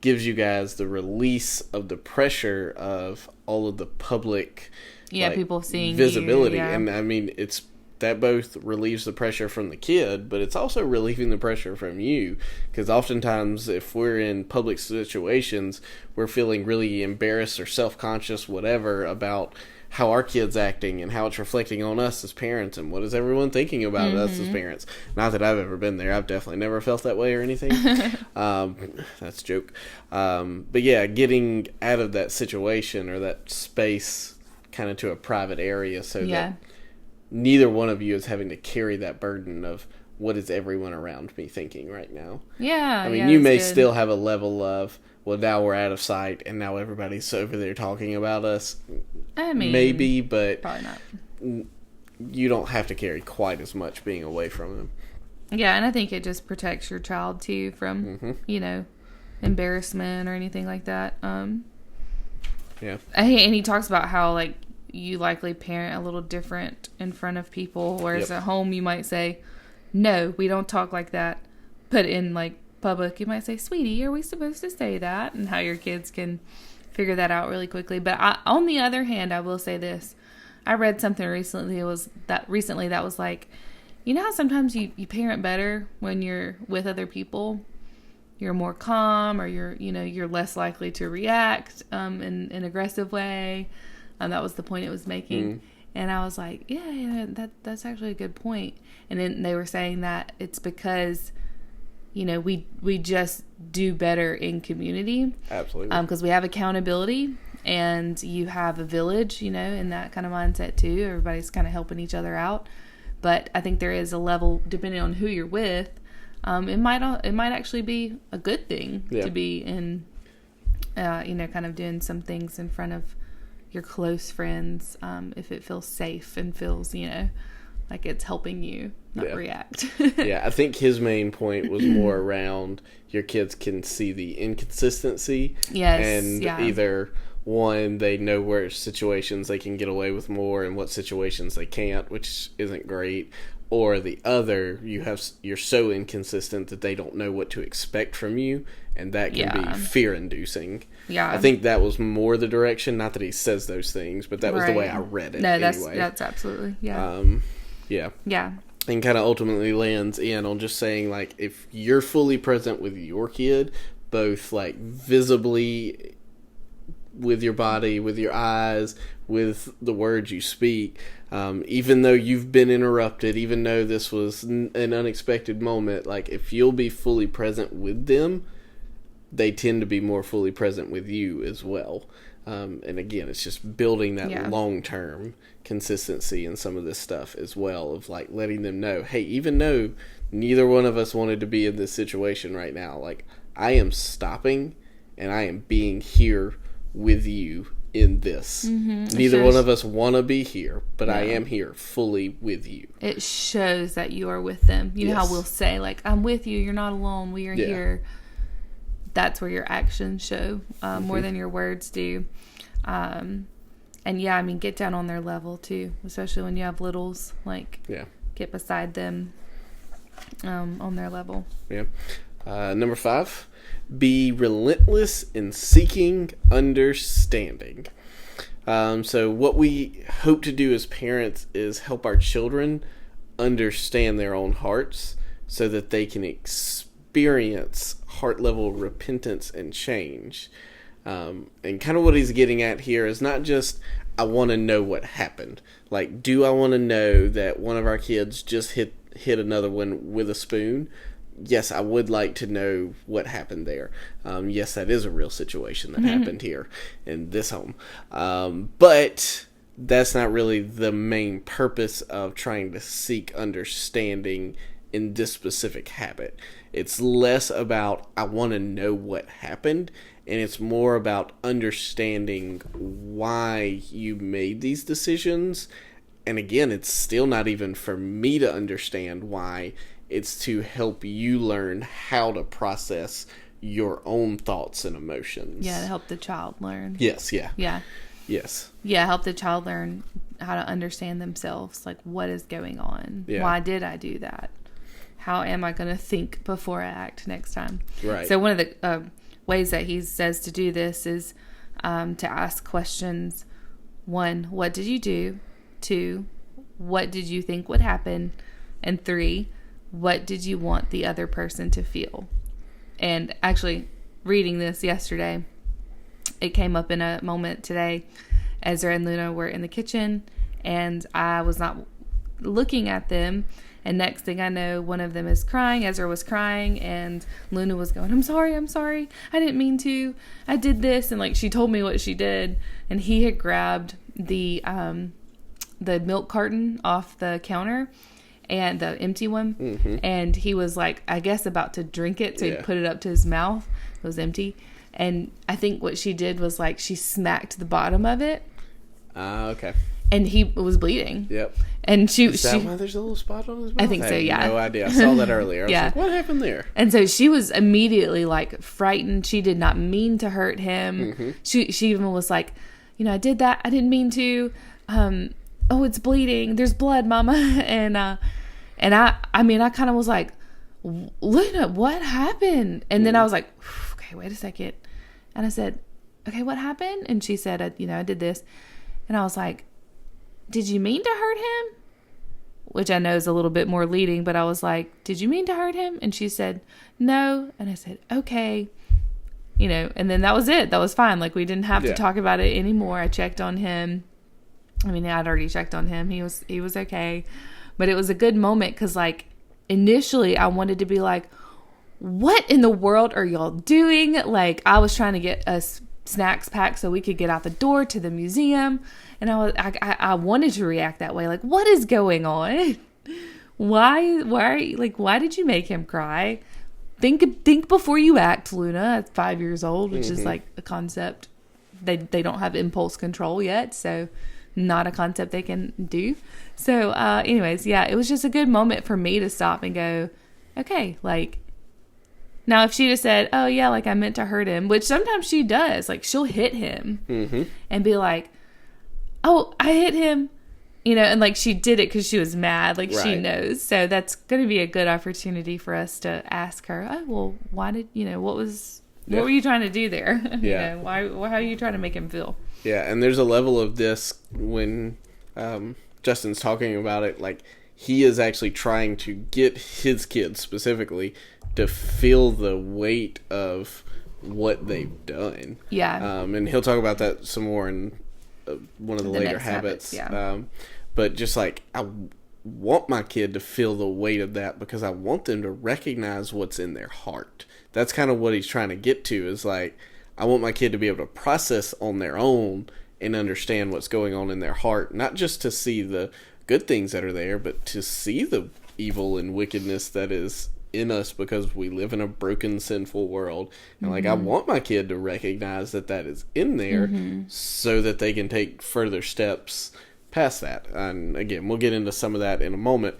you guys the release of the pressure of all of the public people seeing visibility. you, And I mean, it's that both relieves the pressure from the kid, but it's also relieving the pressure from you, because oftentimes if we're in public situations, we're feeling really embarrassed or self-conscious, whatever, about how our kid's acting and how it's reflecting on us as parents, and what is everyone thinking about mm-hmm. us as parents. Not that I've ever been there. I've definitely never felt that way or anything. That's a joke. But yeah, getting out of that situation or that space kind of to a private area, so that neither one of you is having to carry that burden of what is everyone around me thinking right now. Yeah. I mean, you may still have a level of, well, now we're out of sight and now everybody's over there talking about us. I mean, maybe, but probably not. You don't have to carry quite as much being away from them. Yeah, and I think it just protects your child too from, mm-hmm. Embarrassment or anything like that. Yeah. And he talks about how, like, you likely parent a little different in front of people, whereas at home you might say, no, we don't talk like that. But in, like, public, you might say, sweetie, are we supposed to say that? And how your kids can figure that out really quickly. But on the other hand, I will say this. I read something recently that was like, you know how sometimes you parent better when you're with other people? You're more calm, or you're less likely to react in an aggressive way. That was the point it was making. And I was like, yeah, that's actually a good point. And then they were saying that it's because, we just do better in community. Absolutely. Because we have accountability, and you have a village, in that kind of mindset too. Everybody's kind of helping each other out. But I think there is a level, depending on who you're with, it might actually be a good thing to be in, kind of doing some things in front of your close friends, if it feels safe and feels, like it's helping you not react. Yeah, I think his main point was more around your kids can see the inconsistency. Yes, and either one, they know where situations they can get away with more and what situations they can't, which isn't great. Or the other, you're so inconsistent that they don't know what to expect from you, and that can be fear-inducing. Yeah, I think that was more the direction. Not that he says those things, but that was the way I read it. No, anyway. that's absolutely yeah. And kind of ultimately lands in on just saying, like, if you're fully present with your kid, both, like, visibly with your body, with your eyes, with the words you speak, even though you've been interrupted, even though this was an unexpected moment, like, if you'll be fully present with them, they tend to be more fully present with you as well. And again, it's just building that long-term consistency in some of this stuff as well, of, like, letting them know, hey, even though neither one of us wanted to be in this situation right now, like, I am stopping and I am being here with you in this. Neither one of us want to be here, but I am here fully with you. It shows that you are with them. You know how we'll say, like, I'm with you, you're not alone, we are here. That's where your actions show more than your words do. And I mean, get down on their level too, especially when you have littles. Like, get beside them on their level. Yeah. Number 5, be relentless in seeking understanding. So what we hope to do as parents is help our children understand their own hearts so that they can experience heart-level repentance and change. And kind of what he's getting at here is not just, I want to know what happened. Like, do I want to know that one of our kids just hit another one with a spoon? Yes, I would like to know what happened there. Yes, that is a real situation that happened here in this home. But that's not really the main purpose of trying to seek understanding in this specific habit. It's less about, I want to know what happened, and it's more about understanding why you made these decisions. And again, it's still not even for me to understand why. It's to help you learn how to process your own thoughts and emotions. Yeah, to help the child learn. Yes, yeah. Yes. Yeah, help the child learn how to understand themselves. Like, what is going on? Yeah. Why did I do that? How am I going to think before I act next time? Right. So one of the ways that he says to do this is to ask questions. 1, what did you do? 2, what did you think would happen? And 3, what did you want the other person to feel? And actually, reading this yesterday, it came up in a moment today. Ezra and Luna were in the kitchen, and I was not looking at them. And next thing I know, one of them is crying. Ezra was crying, and Luna was going, I'm sorry. I didn't mean to. I did this. And, like, she told me what she did. And he had grabbed the milk carton off the counter, and the empty one, and he was like, I guess about to drink it, so he put it up to his mouth. It was empty, and I think what she did was, like, she smacked the bottom of it. Okay. And he was bleeding. Yep. And is that why there's a little spot on his mouth? I think so. Yeah. No idea. I saw that earlier. I was like, what happened there? And so she was immediately, like, frightened. She did not mean to hurt him. She even was like, I did that. I didn't mean to. Oh, it's bleeding. There's blood, Mama. And I kind of was like, Luna, what happened? And then I was like, okay, wait a second. And I said, okay, what happened? And she said, I did this. And I was like, did you mean to hurt him? Which I know is a little bit more leading, but I was like, did you mean to hurt him? And she said, no. And I said, okay. And then that was it. That was fine. Like, we didn't have to talk about it anymore. I checked on him. I mean, I'd already checked on him. He was okay. But it was a good moment because, like, initially I wanted to be like, what in the world are y'all doing? Like, I was trying to get us snacks packed so we could get out the door to the museum. And I wanted to react that way. Like, what is going on? Why did you make him cry? Think before you act, Luna. At 5 years old, which is like a concept. They don't have impulse control yet, so not a concept they can do. So anyways, it was just a good moment for me to stop and go, okay, like, now if she just said, oh yeah, like, I meant to hurt him, which sometimes she does, like, she'll hit him and be like, oh, I hit him, and like, she did it because she was mad, like, she knows. So that's going to be a good opportunity for us to ask her, oh, well, why did, what were you trying to do there? Why, how are you trying to make him feel? Yeah, and there's a level of this when Justin's talking about it, like, he is actually trying to get his kids specifically to feel the weight of what they've done. Yeah. And he'll talk about that some more in one of the later habits. But just like, I want my kid to feel the weight of that because I want them to recognize what's in their heart. That's kind of what he's trying to get to, is like, I want my kid to be able to process on their own and understand what's going on in their heart, not just to see the good things that are there, but to see the evil and wickedness that is in us because we live in a broken, sinful world. And like, I want my kid to recognize that is in there so that they can take further steps past that. And again, we'll get into some of that in a moment.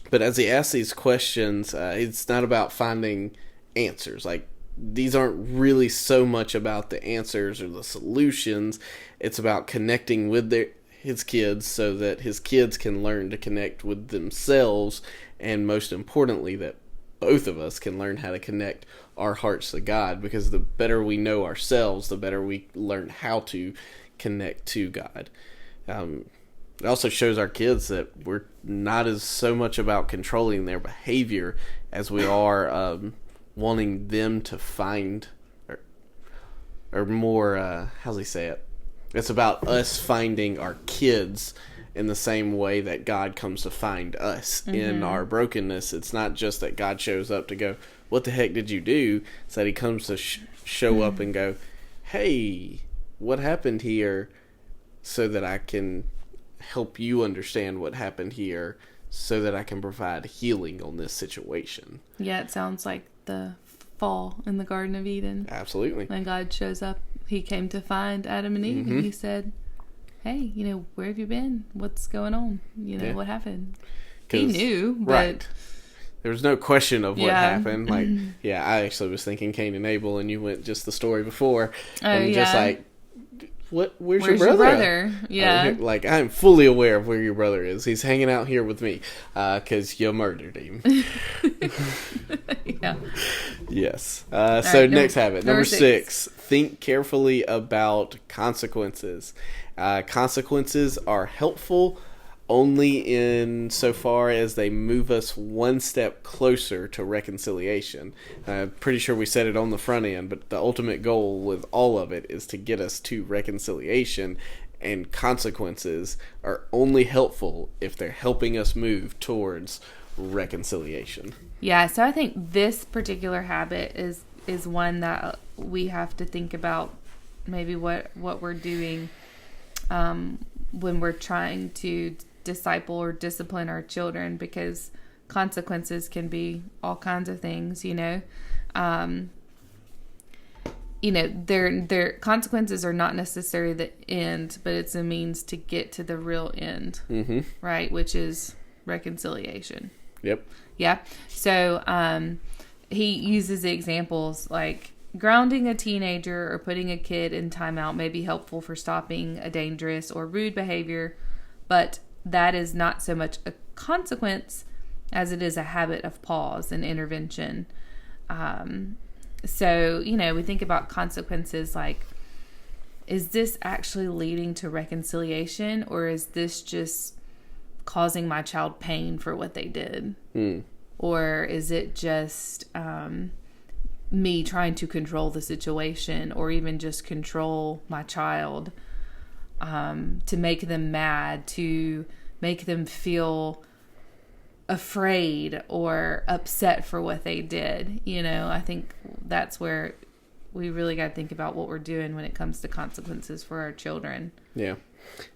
But as he asks these questions, it's not about finding answers. Like, these aren't really so much about the answers or the solutions. It's about connecting with his kids so that his kids can learn to connect with themselves, and most importantly, that both of us can learn how to connect our hearts to God, because the better we know ourselves, the better we learn how to connect to God. It also shows our kids that we're not as so much about controlling their behavior as we are wanting them to find, or more, how's he say it? It's about us finding our kids in the same way that God comes to find us in our brokenness. It's not just that God shows up to go, what the heck did you do? It's that he comes to show up and go, hey, what happened here, so that I can help you understand what happened here, so that I can provide healing on this situation. Yeah, it sounds like the fall in the Garden of Eden. Absolutely. When God shows up, he came to find Adam and Eve, and he said, hey, where have you been? What's going on? What happened? He knew, but... Right. There was no question of what happened. Like, I actually was thinking Cain and Abel, and you went just the story before. Just like, where's your brother? Yeah. Like, I'm fully aware of where your brother is. He's hanging out here with me, because you murdered him. Yeah. Yes. So next habit, number 6, think carefully about consequences. Consequences are helpful only in so far as they move us one step closer to reconciliation. Pretty sure we said it on the front end, but the ultimate goal with all of it is to get us to reconciliation, and consequences are only helpful if they're helping us move towards reconciliation. Yeah, so I think this particular habit is one that we have to think about, maybe what we're doing when we're trying to disciple or discipline our children, because consequences can be all kinds of things. Their consequences are not necessarily the end, but it's a means to get to the real end, right? Which is reconciliation. Yep. Yeah. So he uses examples like grounding a teenager or putting a kid in timeout may be helpful for stopping a dangerous or rude behavior, but that is not so much a consequence as it is a habit of pause and intervention. So, we think about consequences like, is this actually leading to reconciliation, or is this just causing my child pain for what they did? Or is it just me trying to control the situation, or even just control my child to make them mad, to make them feel afraid or upset for what they did? I think that's where we really got to think about what we're doing when it comes to consequences for our children.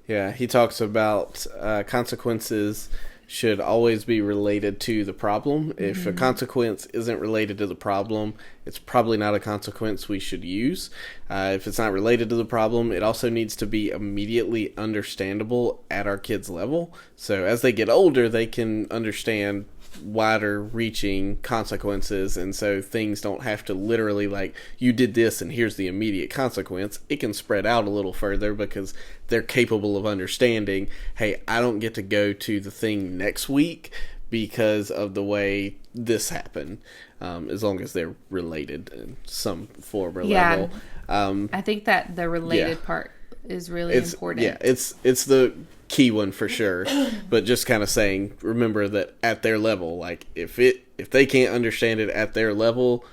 Yeah, he talks about consequences should always be related to the problem. If a consequence isn't related to the problem, it's probably not a consequence we should use. If it's not related to the problem, it also needs to be immediately understandable at our kids' level. So as they get older, they can understand wider reaching consequences, and so things don't have to literally like, you did this and here's the immediate consequence. It can spread out a little further because they're capable of understanding, hey, I don't get to go to the thing next week because of the way this happened, as long as they're related in some form or level. I think that the related part is really important. Yeah, it's the key one for sure. But just kind of saying, remember that at their level, like if they can't understand it at their level,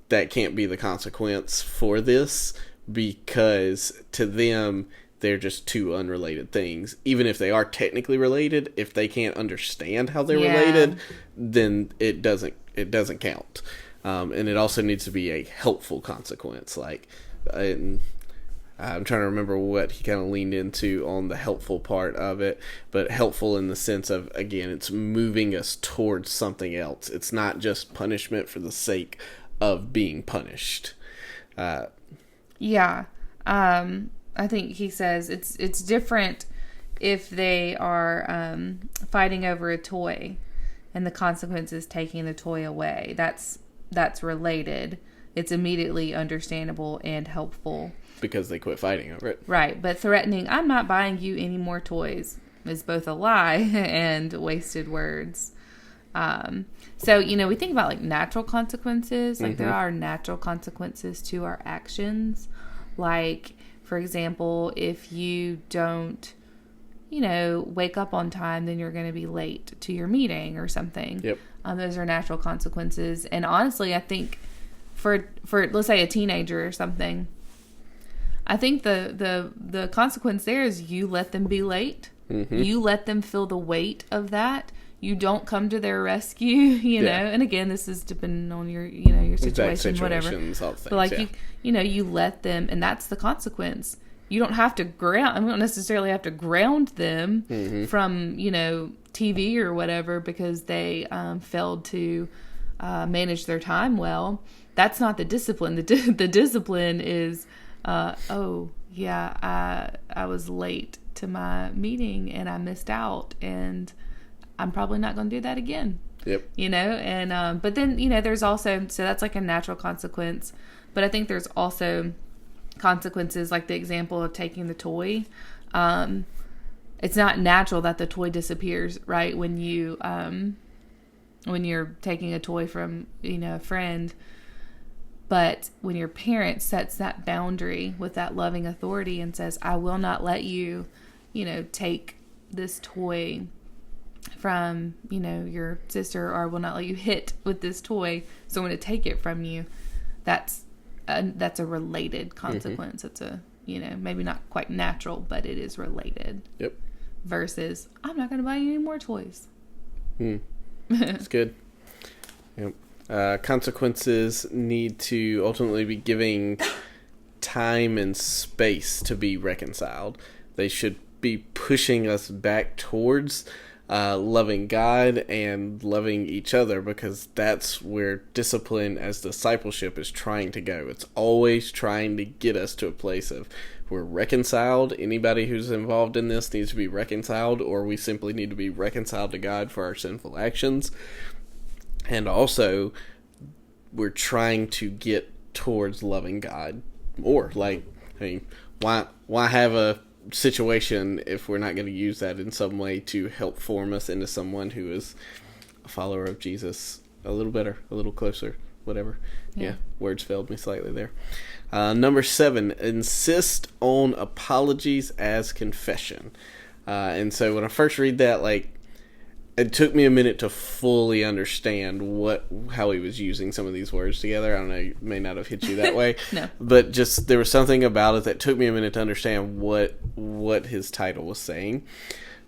that can't be the consequence for this, because to them they're just two unrelated things. Even if they are technically related, if they can't understand how they're related, then it doesn't count. And it also needs to be a helpful consequence. Like, I'm trying to remember what he kind of leaned into on the helpful part of it, but helpful in the sense of, again, it's moving us towards something else. It's not just punishment for the sake of being punished. Yeah. I think he says it's different if they are fighting over a toy and the consequence is taking the toy away. That's related. It's immediately understandable and helpful. Because they quit fighting over it. Right. But threatening, I'm not buying you any more toys, is both a lie and wasted words. So, we think about like natural consequences. Like there are natural consequences to our actions. Like, for example, if you don't, wake up on time, then you're going to be late to your meeting or something. Yep. Those are natural consequences. And honestly, I think for let's say a teenager or something, I think the consequence there is you let them be late. Mm-hmm. You let them feel the weight of that. You don't come to their rescue, you know. And again, this is depending on your, your situation, whatever. But like you let them, and that's the consequence. You don't have to ground. You don't necessarily have to ground them from, TV or whatever because they failed to manage their time well. That's not the discipline. The discipline is, I was late to my meeting and I missed out, and I'm probably not going to do that again. Yep. And but then there's also, so that's like a natural consequence, but I think there's also consequences like the example of taking the toy. It's not natural that the toy disappears, right? When you're taking a toy from a friend. But when your parent sets that boundary with that loving authority and says, I will not let you, take this toy from, your sister, or I will not let you hit with this toy, so I'm going to take it from you. That's a related consequence. It's a, maybe not quite natural, but it is related. Yep. Versus, I'm not going to buy you any more toys. That's good. Yep. Consequences need to ultimately be giving time and space to be reconciled. They should be pushing us back towards loving God and loving each other, because that's where discipline as discipleship is trying to go. It's always trying to get us to a place of we're reconciled. Anybody who's involved in this needs to be reconciled, or we simply need to be reconciled to God for our sinful actions. And also, we're trying to get towards loving God more. Like, why have a situation if we're not going to use that in some way to help form us into someone who is a follower of Jesus a little better, a little closer, whatever. Yeah, words failed me slightly there. Number 7, insist on apologies as confession. And so when I first read that, it took me a minute to fully understand how he was using some of these words together. I don't know, it may not have hit you that way. No. But just there was something about it that took me a minute to understand what his title was saying.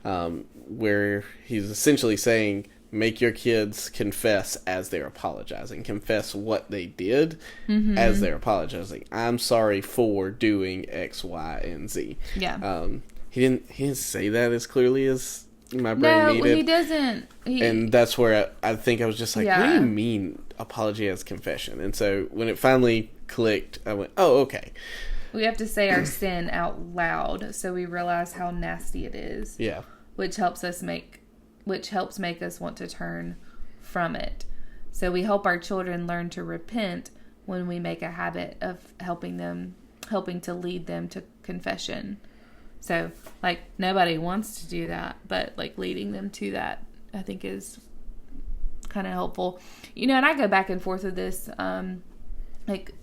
Where he's essentially saying, make your kids confess as they're apologizing. Confess what they did as they're apologizing. I'm sorry for doing X, Y, and Z. Yeah. He didn't say that as clearly as my brain needed. No, he doesn't. And that's where I think I was just like, what do you mean apology as confession? And so when it finally clicked, I went, oh, okay. We have to say our sin out loud so we realize how nasty it is. Yeah. Which helps make us want to turn from it. So we help our children learn to repent when we make a habit of helping to lead them to confession. So, nobody wants to do that, but, leading them to that, I think, is kind of helpful. And I go back and forth with this.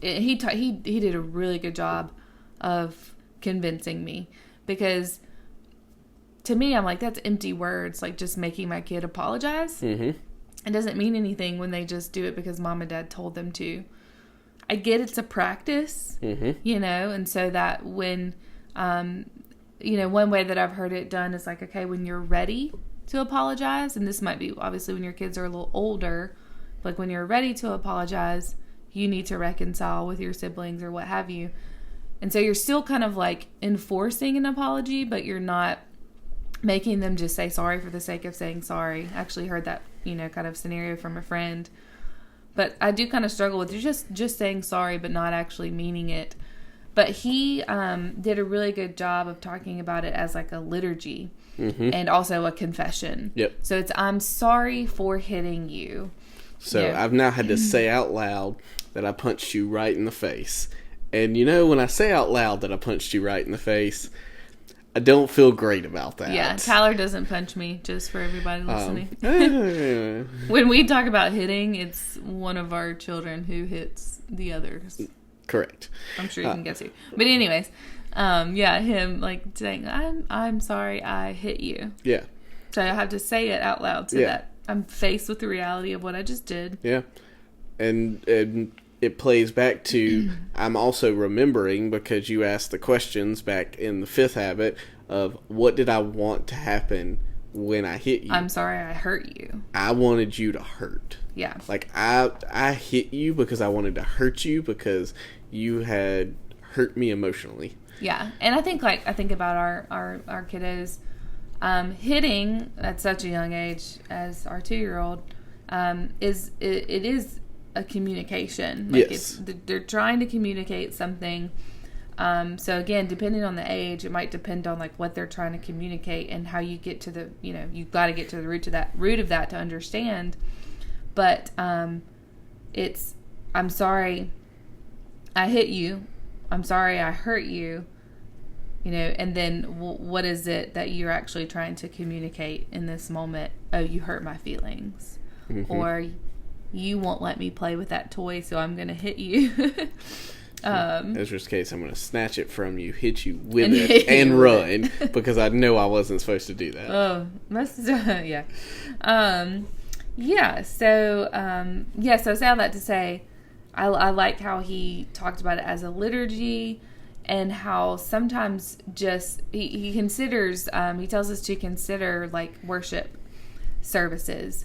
He did a really good job of convincing me, because to me, I'm like, that's empty words, just making my kid apologize. Mm-hmm. It doesn't mean anything when they just do it because mom and dad told them to. I get it's a practice, and so that when... one way that I've heard it done is okay, when you're ready to apologize, and this might be obviously when your kids are a little older, when you're ready to apologize, you need to reconcile with your siblings or what have you. And so you're still kind of like enforcing an apology, but you're not making them just say sorry for the sake of saying sorry. I actually heard that, kind of scenario from a friend. But I do kind of struggle with just saying sorry, but not actually meaning it. But he did a really good job of talking about it as like a liturgy and also a confession. Yep. So it's, I'm sorry for hitting you. So I've now had to say out loud that I punched you right in the face. And when I say out loud that I punched you right in the face, I don't feel great about that. Yeah, Tyler doesn't punch me, just for everybody listening. When we talk about hitting, it's one of our children who hits the others. Correct. I'm sure you can guess who. But anyways, him like saying, I'm sorry I hit you. Yeah. So I have to say it out loud so that I'm faced with the reality of what I just did. Yeah. And it plays back to, I'm also remembering, because you asked the questions back in the 5th habit of what did I want to happen when I hit you. I'm sorry I hurt you. I wanted you to hurt. Yeah. Like I hit you because I wanted to hurt you because you had hurt me emotionally. Yeah. And I think about our kiddos hitting at such a young age as our 2-year-old is a communication. Like yes. They're trying to communicate something. So again, depending on the age, it might depend on like what they're trying to communicate and how you get to the, you've got to get to the root of that to understand. But it's, I'm sorry I hit you. I'm sorry I hurt you. And then what is it that you're actually trying to communicate in this moment? Oh, you hurt my feelings. Or you won't let me play with that toy, so I'm going to hit you. In Ezra's case, I'm going to snatch it from you, hit you with it, and run, because I know I wasn't supposed to do that. Oh, yeah. So I say all that to say, I like how he talked about it as a liturgy, and how sometimes just, he considers, he tells us to consider like worship services.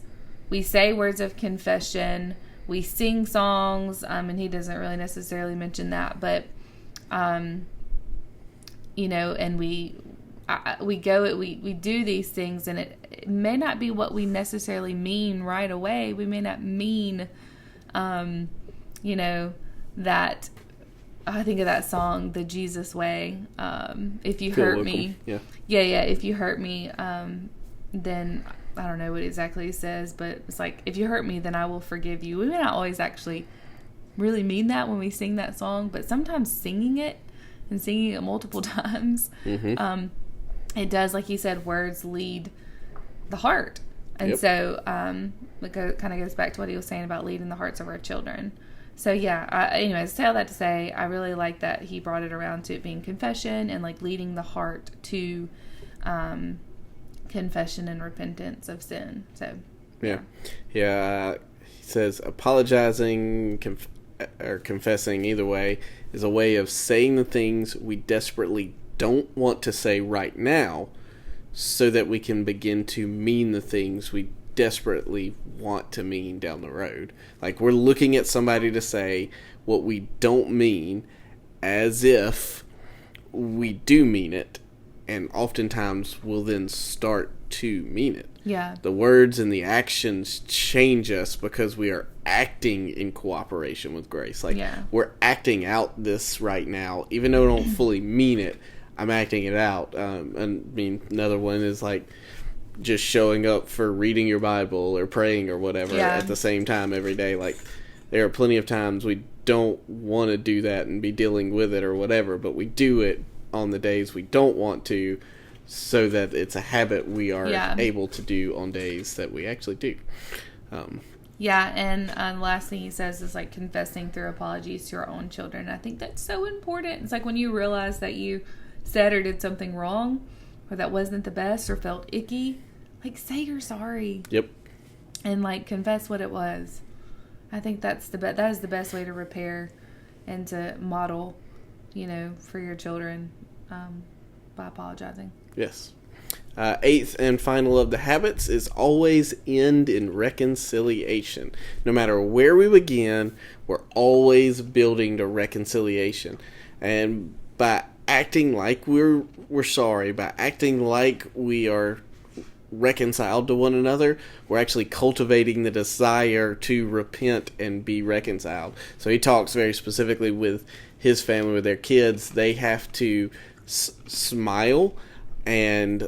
We say words of confession, we sing songs, and he doesn't really necessarily mention that, but, and we do these things, and it may not be what we necessarily mean right away. We may not mean, that, I think of that song, The Jesus Way. If you hurt me, if you hurt me, then I don't know what exactly he says, but it's like, if you hurt me, then I will forgive you. We may not always actually really mean that when we sing that song, but sometimes singing it multiple times, it does, like you said, words lead the heart. And so it kind of goes back to what he was saying about leading the hearts of our children. So anyways, say all that to say, I really like that he brought it around to it being confession and like leading the heart to confession and repentance of sin. So he says apologizing or confessing, either way, is a way of saying the things we desperately don't want to say right now, so that we can begin to mean the things we desperately want to mean down the road. Like, we're looking at somebody to say what we don't mean as if we do mean it, and oftentimes we'll then start to mean it. Yeah. The words and the actions change us because we are acting in cooperation with grace. Like, we're acting out this right now, even though I don't fully mean it. I'm acting it out. Another one is like just showing up for reading your Bible or praying or whatever at the same time every day. Like, there are plenty of times we don't want to do that and be dealing with it or whatever, but we do it on the days we don't want to, so that it's a habit we are able to do on days that we actually do. And the last thing he says is like confessing through apologies to our own children. I think that's so important. It's like when you realize that you said or did something wrong, or that wasn't the best, or felt icky, like, say you're sorry. Yep. And like confess what it was. I think that is the best way to repair and to model, for your children, by apologizing. Yes. 8th and final of the habits is always end in reconciliation. No matter where we begin, we're always building to reconciliation. And by acting like we're sorry, by acting like we are reconciled to one another, we're actually cultivating the desire to repent and be reconciled. So he talks very specifically with his family, with their kids. They have to smile, and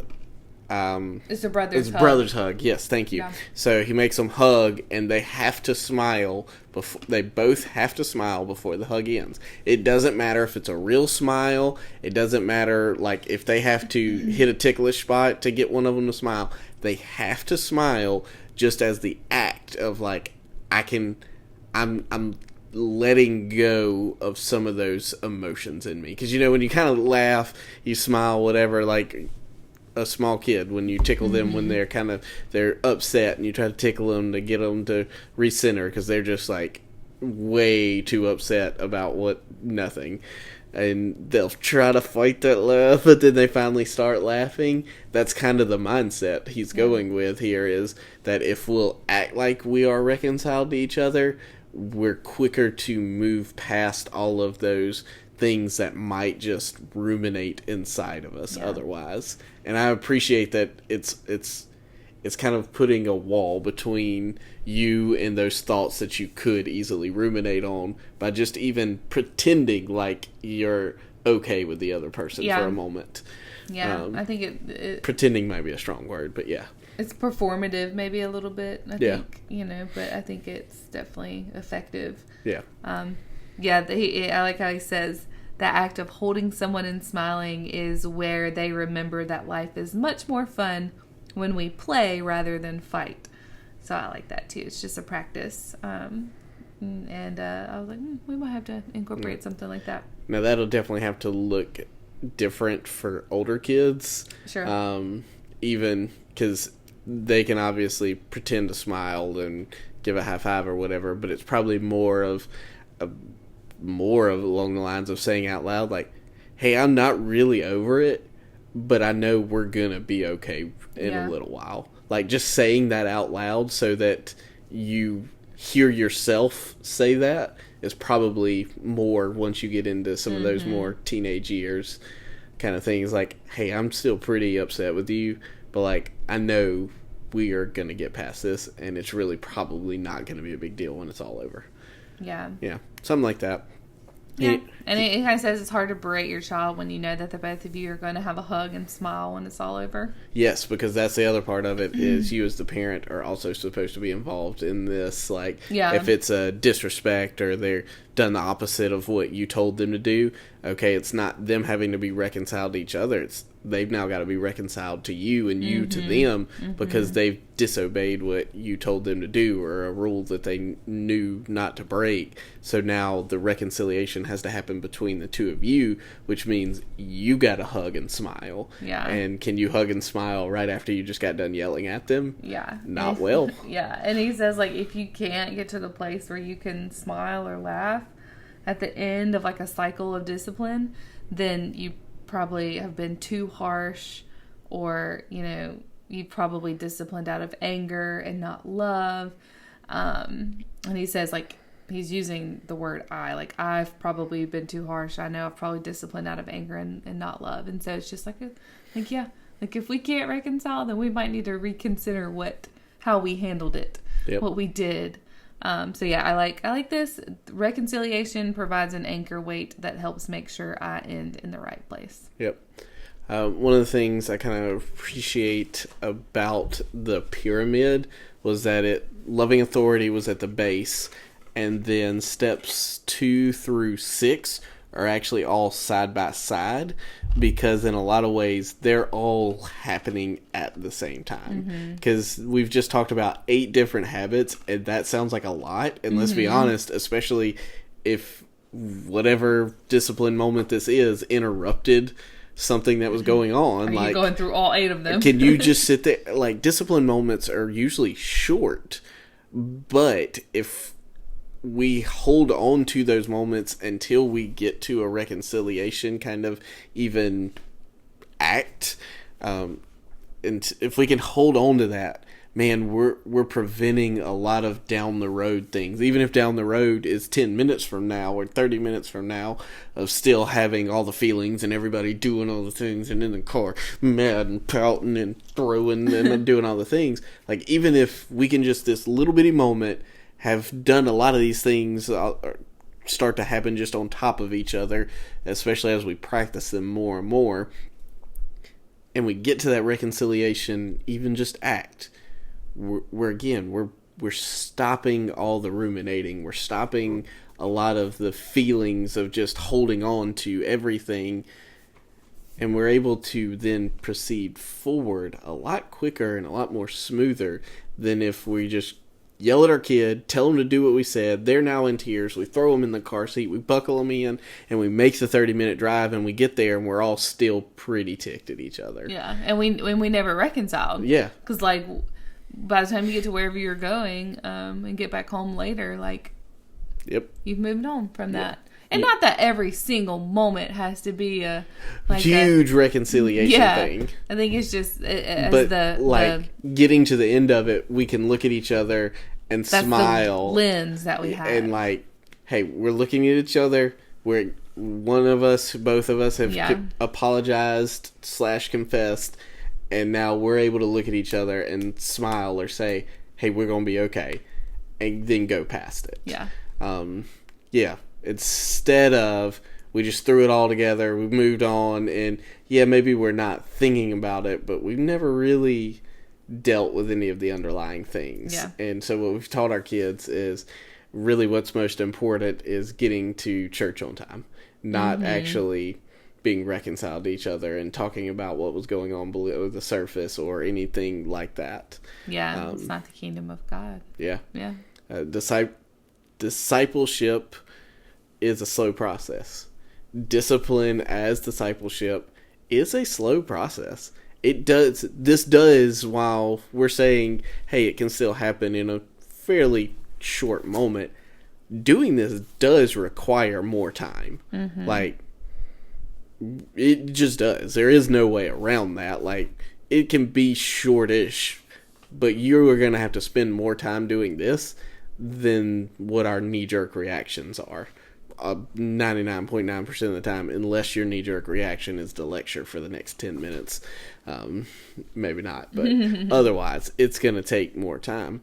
it's a brother's hug. Brother's hug. Yes, thank you. Yeah. So he makes them hug, and they have to smile before. They both have to smile before the hug ends. It doesn't matter if it's a real smile. It doesn't matter like if they have to hit a ticklish spot to get one of them to smile. They have to smile just as the act of like I'm letting go of some of those emotions in me. Because when you kind of laugh, you smile, whatever, like a small kid when you tickle them when they're upset, and you try to tickle them to get them to recenter because they're just like way too upset about nothing, and they'll try to fight that laugh, but then they finally start laughing. That's kind of the mindset he's going with here, is that if we'll act like we are reconciled to each other, we're quicker to move past all of those things that might just ruminate inside of us otherwise. And I appreciate that it's kind of putting a wall between you and those thoughts that you could easily ruminate on by just even pretending like you're okay with the other person for a moment. Yeah, I think it pretending might be a strong word, but yeah. It's performative maybe a little bit, I think, but I think it's definitely effective. Yeah. I like how he says, the act of holding someone and smiling is where they remember that life is much more fun when we play rather than fight. So I like that too. It's just a practice. And I was like, we might have to incorporate something like that. Now that'll definitely have to look different for older kids. Sure. Even because they can obviously pretend to smile and give a high five or whatever, but it's probably more of along the lines of saying out loud, like, hey, I'm not really over it, but I know we're gonna be okay in a little while. Like, just saying that out loud so that you hear yourself say that is probably more once you get into some of those more teenage years kind of things. Like, hey, I'm still pretty upset with you, but like, I know we are gonna get past this, and it's really probably not gonna be a big deal when it's all over. Yeah, something like that. Yeah, and it kind of says it's hard to berate your child when you know that the both of you are going to have a hug and smile when it's all over. Yes, because that's the other part of it, is you as the parent are also supposed to be involved in this. Like, if it's a disrespect or they're done the opposite of what you told them to do, okay, it's not them having to be reconciled to each other. It's they've now got to be reconciled to you and you to them because they've disobeyed what you told them to do or a rule that they knew not to break. So now the reconciliation has to happen between the two of you, which means you got to hug and smile. Yeah. And can you hug and smile right after you just got done yelling at them? Yeah. Not well. Yeah. And he says, like, if you can't get to the place where you can smile or laugh at the end of like a cycle of discipline, then you probably have been too harsh, or you probably disciplined out of anger and not love. And he says, like, he's using the word like I've probably been too harsh. I know I've probably disciplined out of anger and not love. And so it's just like if we can't reconcile, then we might need to reconsider how we handled it, what we did. So yeah, I like this. Reconciliation provides an anchor weight that helps make sure I end in the right place. Yep. One of the things I kind of appreciate about the pyramid was that loving authority was at the base, and then steps 2 through 6 are actually all side by side, because in a lot of ways they're all happening at the same time. Because we've just talked about 8 different habits, and that sounds like a lot. And let's be honest, especially if whatever discipline moment this is interrupted something that was going on. Are like, you going through all 8 of them? Can you just sit there? Like, discipline moments are usually short, but if we hold on to those moments until we get to a reconciliation kind of even act, and if we can hold on to that, man, we're preventing a lot of down the road things. Even if down the road is 10 minutes from now or 30 minutes from now of still having all the feelings and everybody doing all the things and in the car mad and pouting and throwing and doing all the things. Like, even if we can just this little bitty moment have done a lot of these things start to happen just on top of each other, especially as we practice them more and more, and we get to that reconciliation, even just act, we're stopping all the ruminating. We're stopping a lot of the feelings of just holding on to everything, and we're able to then proceed forward a lot quicker and a lot more smoother than if we just yell at our kid, tell them to do what we said. They're now in tears. We throw them in the car seat. We buckle them in, and we make the 30-minute drive, and we get there, and we're all still pretty ticked at each other. Yeah, and we never reconciled. Yeah. Because, like, by the time you get to wherever you're going and get back home later, like, yep, you've moved on from that. And not that every single moment has to be a huge reconciliation thing. I think it's just getting to the end of it, we can look at each other and smile. The lens that we have. And like, hey, we're looking at each other. Both of us have apologized / confessed, and now we're able to look at each other and smile or say, hey, we're going to be okay, and then go past it. Yeah. Instead of we just threw it all together, we moved on, and maybe we're not thinking about it, but we've never really dealt with any of the underlying things. Yeah. And so what we've taught our kids is really what's most important is getting to church on time, not actually being reconciled to each other and talking about what was going on below the surface or anything like that. Yeah, it's not the kingdom of God. Yeah. Yeah. Discipleship is a slow process. Discipline as discipleship is a slow process. This does, while we're saying, hey, it can still happen in a fairly short moment, doing this does require more time. Mm-hmm. Like, it just does. There is no way around that. Like, it can be shortish, but you're going to have to spend more time doing this than what our knee-jerk reactions are. 99.9% of the time, unless your knee-jerk reaction is to lecture for the next 10 minutes. Maybe not, but otherwise, it's going to take more time.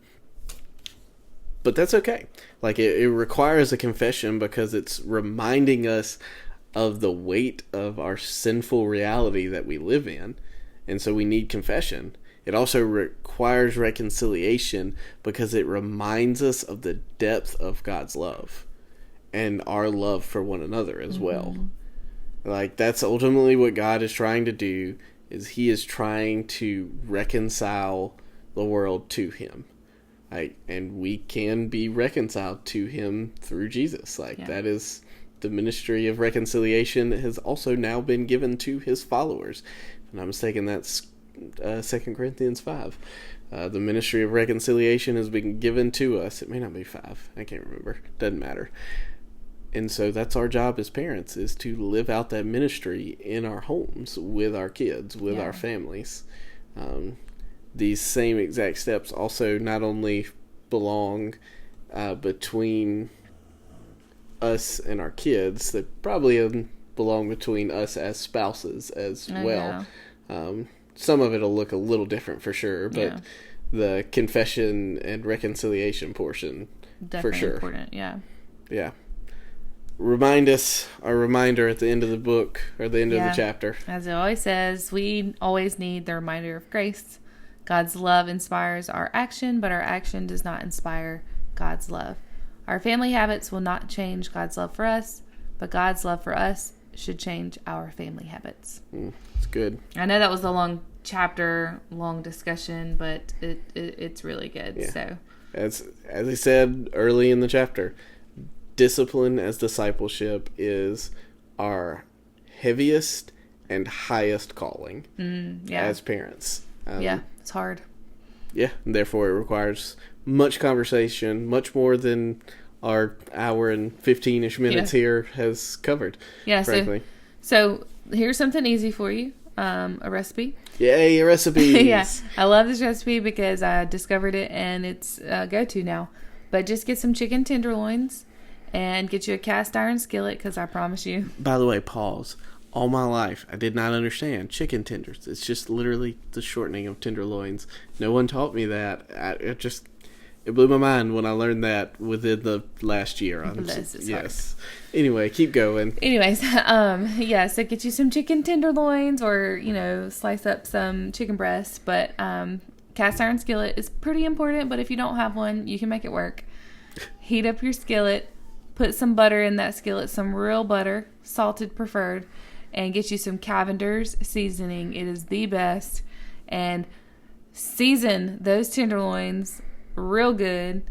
But that's okay. Like, it requires a confession because it's reminding us of the weight of our sinful reality that we live in. And so we need confession. It also requires reconciliation because it reminds us of the depth of God's love and our love for one another as well. Like, that's ultimately what God is trying to do, is he is trying to reconcile the world to him. And we can be reconciled to him through Jesus. That is the ministry of reconciliation has also now been given to his followers. If I'm not mistaken, that's 2 Corinthians 5. The ministry of reconciliation has been given to us. It may not be 5. I can't remember. Doesn't matter. And so that's our job as parents, is to live out that ministry in our homes with our kids, with our families. These same exact steps also not only belong between us and our kids, they probably belong between us as spouses as well. Some of it will look a little different for sure, but the confession and reconciliation portion, definitely for sure. Important, yeah. Our reminder at the end of the book, or the end of the chapter. As it always says, we always need the reminder of grace. God's love inspires our action, but our action does not inspire God's love. Our family habits will not change God's love for us, but God's love for us should change our family habits. It's good. I know that was a long chapter, long discussion, but it's really good. Yeah. So, as he said early in the chapter, discipline as discipleship is our heaviest and highest calling as parents. It's hard. Yeah, and therefore it requires much conversation, much more than our hour and 15-ish minutes here has covered. Yeah, frankly. So here's something easy for you, a recipe. Yay, recipes. Yeah, I love this recipe because I discovered it and it's go-to now. But just get some chicken tenderloins and get you a cast iron skillet because I promise you. By the way, pause. All my life, I did not understand chicken tenders. It's just literally the shortening of tenderloins. No one taught me that. It blew my mind when I learned that within the last year. Yes. Anyway, keep going. Anyways, so get you some chicken tenderloins or, slice up some chicken breasts. But cast iron skillet is pretty important, but if you don't have one, you can make it work. Heat up your skillet, put some butter in that skillet, some real butter, salted preferred, and get you some Cavender's seasoning. It is the best. And season those tenderloins real good.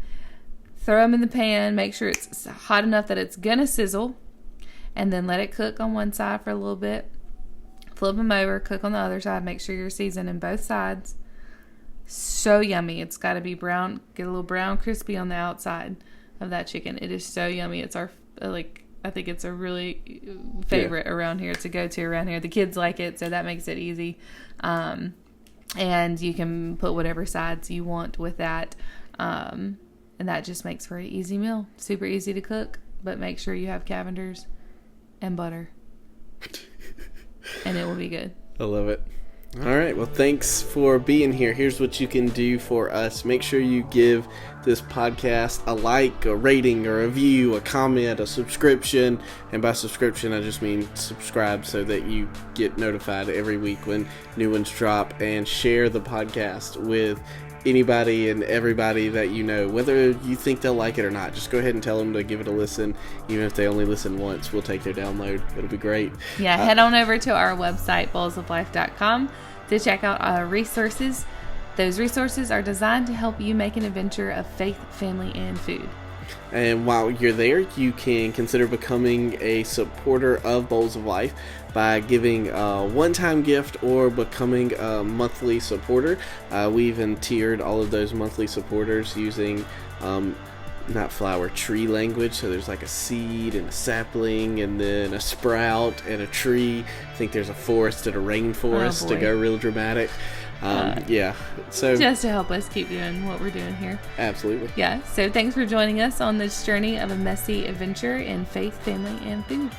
Throw them in the pan. Make sure it's hot enough that it's going to sizzle. And then let it cook on one side for a little bit. Flip them over. Cook on the other side. Make sure you're seasoning both sides. So yummy. It's got to be brown. Get a little brown crispy on the outside of that chicken. It is so yummy. It's I think it's a really favorite around here. It's a go-to around here. The kids like it, so that makes it easy. And you can put whatever sides you want with that. And that just makes for an easy meal. Super easy to cook, but make sure you have Cavender's and butter. And it will be good. I love it. All right. Well, thanks for being here. Here's what you can do for us. Make sure you give this podcast a like, a rating, a review, a comment, a subscription. And by subscription, I just mean subscribe so that you get notified every week when new ones drop. And share the podcast with anybody and everybody that you know, whether you think they'll like it or not. Just go ahead and tell them to give it a listen. Even if they only listen once, we'll take their download. It'll be great. Yeah, head on over to our website, bowlsoflife.com, to check out our resources. Those resources are designed to help you make an adventure of faith, family, and food. And while you're there, you can consider becoming a supporter of Bowls of Life by giving a one-time gift or becoming a monthly supporter. We even tiered all of those monthly supporters using not flower, tree language. So there's like a seed and a sapling and then a sprout and a tree. I think there's a forest and a rainforest to go real dramatic. So just to help us keep doing what we're doing here. Absolutely. Yeah. So thanks for joining us on this journey of a messy adventure in faith, family, and food.